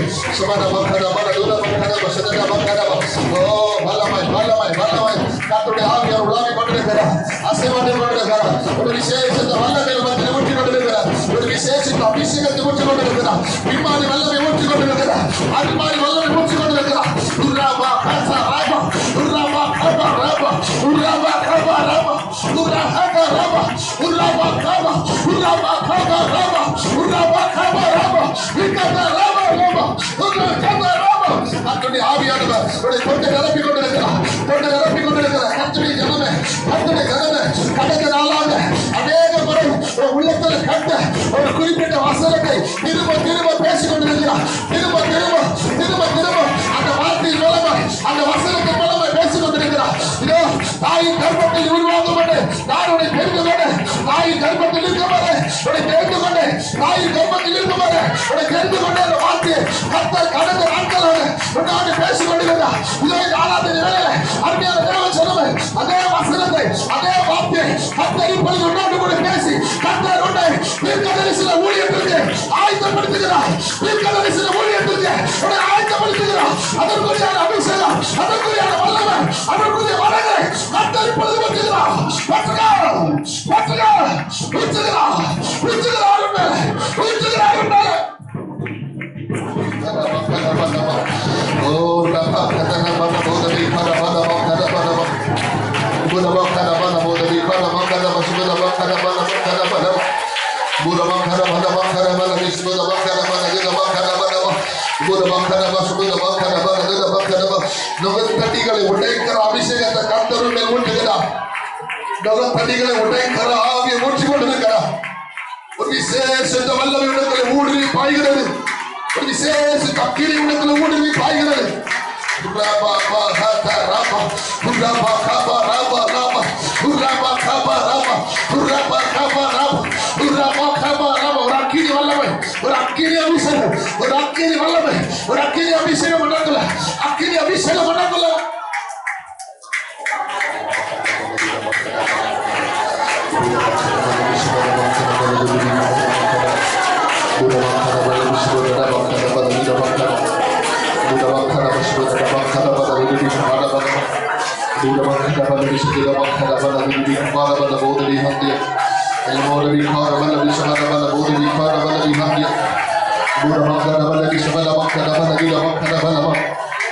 A: கத்தருடைய ஆவியார் உலாவி கொண்டிருக்கிறார். அசைவாடி கொண்டிருக்கிறார். ஒரு விசேஷத்தை வல்லமையை மத்தியில் ஊற்றி கொண்டிருக்கிறார். ஒரு விசேஷத்தை அபிஷேகத்தை ஊற்றி கொண்டிருக்கிறார். விமானி வல்லமை ஊற்றி கொண்டிருக்கிறார். அபிமானி வல்லமை ஊற்றி கொண்டிருக்கிறார். உர்ராபா கசா ராபா உர்ராபா கபா ராபா உர்ராபா கபா ராபா உர்ராபா ராபா உர்ராபா கபா உர்ராபா கபா ராபா உர்ராபா கபா ராபா விகபா ராபா ராபா உர்ராபா கபா ராபா. கர்த்தருடைய ஆவியானவர் உடைய தொண்டை நிரப்பி கொண்டிருக்கிறார். தொண்டை நிரப்பி கொண்டிருக்கிறார். கர்த்தருடைய ஜனமே கடந்த நாளாக அநேக முறை உள்ளத்தில் கண்ட ஒரு குறிப்பிட்ட வசனத்தை திரும்ப திரும்ப பேசிக் கொண்டிருக்கிறார். திரும்ப திரும்ப திரும்ப திரும்ப அந்த வார்த்தையின் மூலமா அந்த வசனத்தின் மூலமா பேசிக் கொண்டிருக்கிறார். இதோ தாயின் கர்ப்பத்தில் உருவாக்கப்பட்டு நான் உன்னை தெரிந்து கொண்டு தாயின் கர்ப்பத்தில் இருக்கும்போது உன்னை தெரிந்து கொண்டு தாயின் கர்ப்பத்தில் இருக்கும்போது உன்னை தெரிந்து கொண்டு அந்த வார்த்தையை கர்த்தர் கடந்த நாட்களாக உன்னோடு பேசிக் கொண்டிருக்கிறார். இதோ இந்த ஆராதனை வேளையில அருமையான தேவ ஜனமே அதே வசனத்தை அதே வார்த்தையை கர்த்தர் இப்பொழுது உன்னோடு கூட பேசி கர்த்தர் உன்னை தீர்க்கதரிசன ஊழியத்திற்கு ஆயத்தப்படுத்துகிறார். தீர்க்கதரிசன ஊழியத்திற்கு உன்னை ஆயத்தப்படுத்துகிறார். அதற்குரிய அபிஷேகம் அதற்குரிய வல்லமை அதற்குரிய வரங்களை கர்த்தர் இப்பொழுது வைக்கிறார். தட்டிகளை உடைக்கிற அபிஷேகத்தை கர்த்தருடைய ஊற்றுகிறார். தட்டிகளை உடைக்கிற ஆவியை ஊற்றி கொண்டிருக்கிறார். ஒரு விசேஷ வல்லமை உனக்குள்ள ஊடுருவி பாய்கிறது. ஒரு விசேஷ அக்கினி உனக்குள்ள ஊடுருவி பாய்கிறது. ஒரு அக்கினி அபிஷேகம், ஒரு அக்கினி வல்லமை, ஒரு அக்கினி அபிஷேகம் பண்ணக்குள்ள, அக்கினி அபிஷேகம் பண்ணக்குள்ள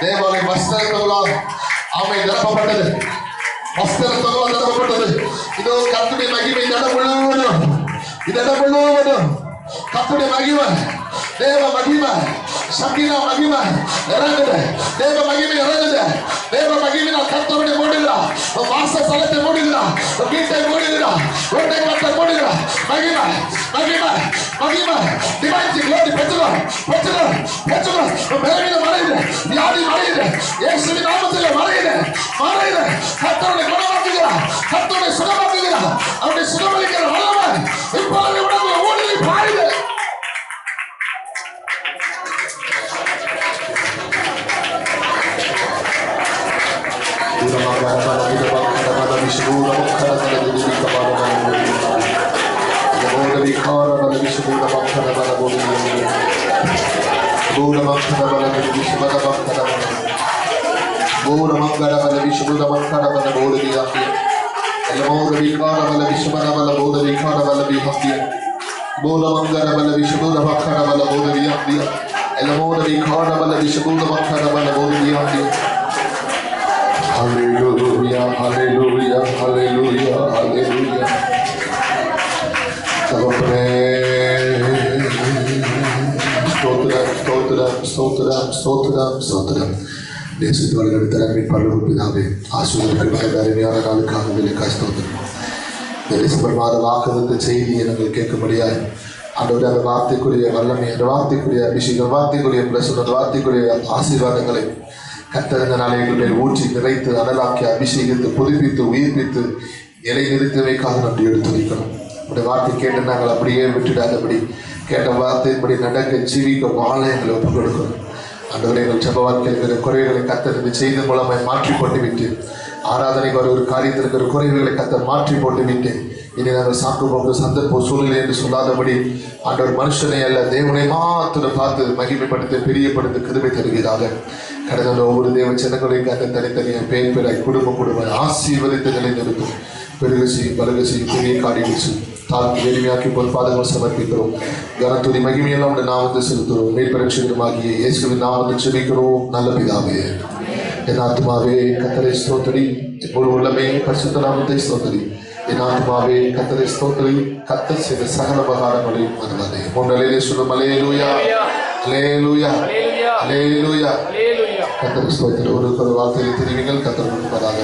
A: தேவாலய வஸ்திரங்களால் ஆமை நிரப்பப்பட்டது. வஸ்திரங்களால் நிரப்பப்பட்டது. இதோ கர்த்தருடைய மகிமை இந்த இடம் முழுவதும், இந்த இடம் முழுவதும் கர்த்தருடைய மகிமை, தேவ மகிமை, சங்கீதா மகிமை இறங்குது. தேவ மகிமை இறங்குது. தேவ மகிமையினால் கர்த்தருடைய மூடுகிறார். வாசஸ்தலத்தை மூடுகிறார். வீட்டை மூடுகிறார். ரோட்டை மட்டை மூடுகிறார். மகிமை, மகிமை, மகிமை. டிவைன் க்ளோரி பெற்றுகிறார். பெற்றுகிறார். பெற்றுகிறார். பலவீனம் மறையுது. வியாதி மறையுது. இயேசுவின் நாமத்திலே மறையுது. மறையுது. கர்த்தருடைய குணமாக்குகிறார். கர்த்தருடைய சுகமாக்குகிறார். அவருடைய சுகமளிக்கிற வல்லமை இப்பொழுது உடம்புல ஊடுருவி பாயுது. Hallelujah, hallelujah, hallelujah, hallelujah. ஸ்தோத்திரம், ஸ்தோத்திரம், ஸ்தோத்திரம். தேசத்தோடு தலைமை பரலோக பிதாவே, ஆசீர்வதிக்கப்பட்ட அருமையான நாளுக்காக விலைக்காய் ஸ்தோத்திரம். இந்த டிசம்பர் மாத வாக்குறுதி செய்தியை நாங்கள் கேட்கும்படியாய் ஆண்டவரே, அந்த வார்த்தைக்குரிய வல்லமை, அந்த வார்த்தைக்குரிய அபிஷேகம், வார்த்தைக்குரிய பிரசனம், அந்த வார்த்தைக்குரிய ஆசீர்வாதங்களை கர்த்தர் இந்த நாளை எங்கள் மேல் ஊற்றி நிறைத்து அனலாக்கி அபிஷேகித்து புதுப்பித்து உயிர்ப்பித்து நிலை நிறுத்தவைக்காக நன்றி எடுத்து வைக்கணும். உடைய வார்த்தை கேட்டு நாங்கள் அப்படியே விட்டுடாதபடி கேட்ட வார்த்தையின்படி நடக்க ஜீவிக்க வாழ எங்களை ஒப்புக் கொடுக்கணும். ஆண்டவரே, எங்கள் ஜெப வாழ்க்கையில் இருக்கிற குறைகளை கர்த்தர் இந்த செய்தி மூலமாய் மாற்றி போட்டு விட்டு, ஆராதனைக்கு ஒரு காரியத்தில் இருக்கிற குறைகளை கர்த்தர் மாற்றி போட்டு விட்டு, இனி நாங்கள் சாக்கு போக்கு சந்தர்ப்பம் சூழ்நிலை என்று சொல்லாதபடி ஆண்டவர் மனுஷனை அல்ல தேவனை மாத்திரம் பார்த்து மகிமைப்படுத்த பிரியப்படுத்த கிருபை தருவதாக. கடந்த ஒவ்வொரு தேவ ஜனங்களையும் கர்த்தர் தனித்தனியாக பேர் பேராய் குடும்ப ஆசீர்வதித்து நிலைநிறுத்தும். பெருகு செய்யும் பலகு செய்யும் பெரிய காரியங்கள் செய்யும் தாழ்ந்து எளிமையாக்கி பொறுப்பாதங்கள் சமர்ப்பிக்கிறோம். கனத்துறை மகிமையெல்லாம் உடைய நாமத்தை செலுத்துகிறோம். மேற்பரட்சிகரமாகிய இயேசுவின் நாமத்தை செபிக்கிறோம் நல்ல பிதாவே. என் ஆத்மாவே கர்த்தரை ஸ்தோத்திரி, எப்பொழுது உள்ளமே பரிசுத்த நாமத்தை ஸ்தோத்திரி. என் ஆத்மாவே கர்த்தரை ஸ்தோத்திரி, கர்த்தர் செய்த சகல உபகாரங்களையும் மறவாதே. மூன்றலையிலே சொல்லும் அல்லேலூயா, அல்லேலூயா, அல்லேலூயா. கர்த்தரை ஸ்தோத்திரி. ஒரு வார்த்தையை தெரிவிங்கள். கர்த்தர் கொடுப்பதாக.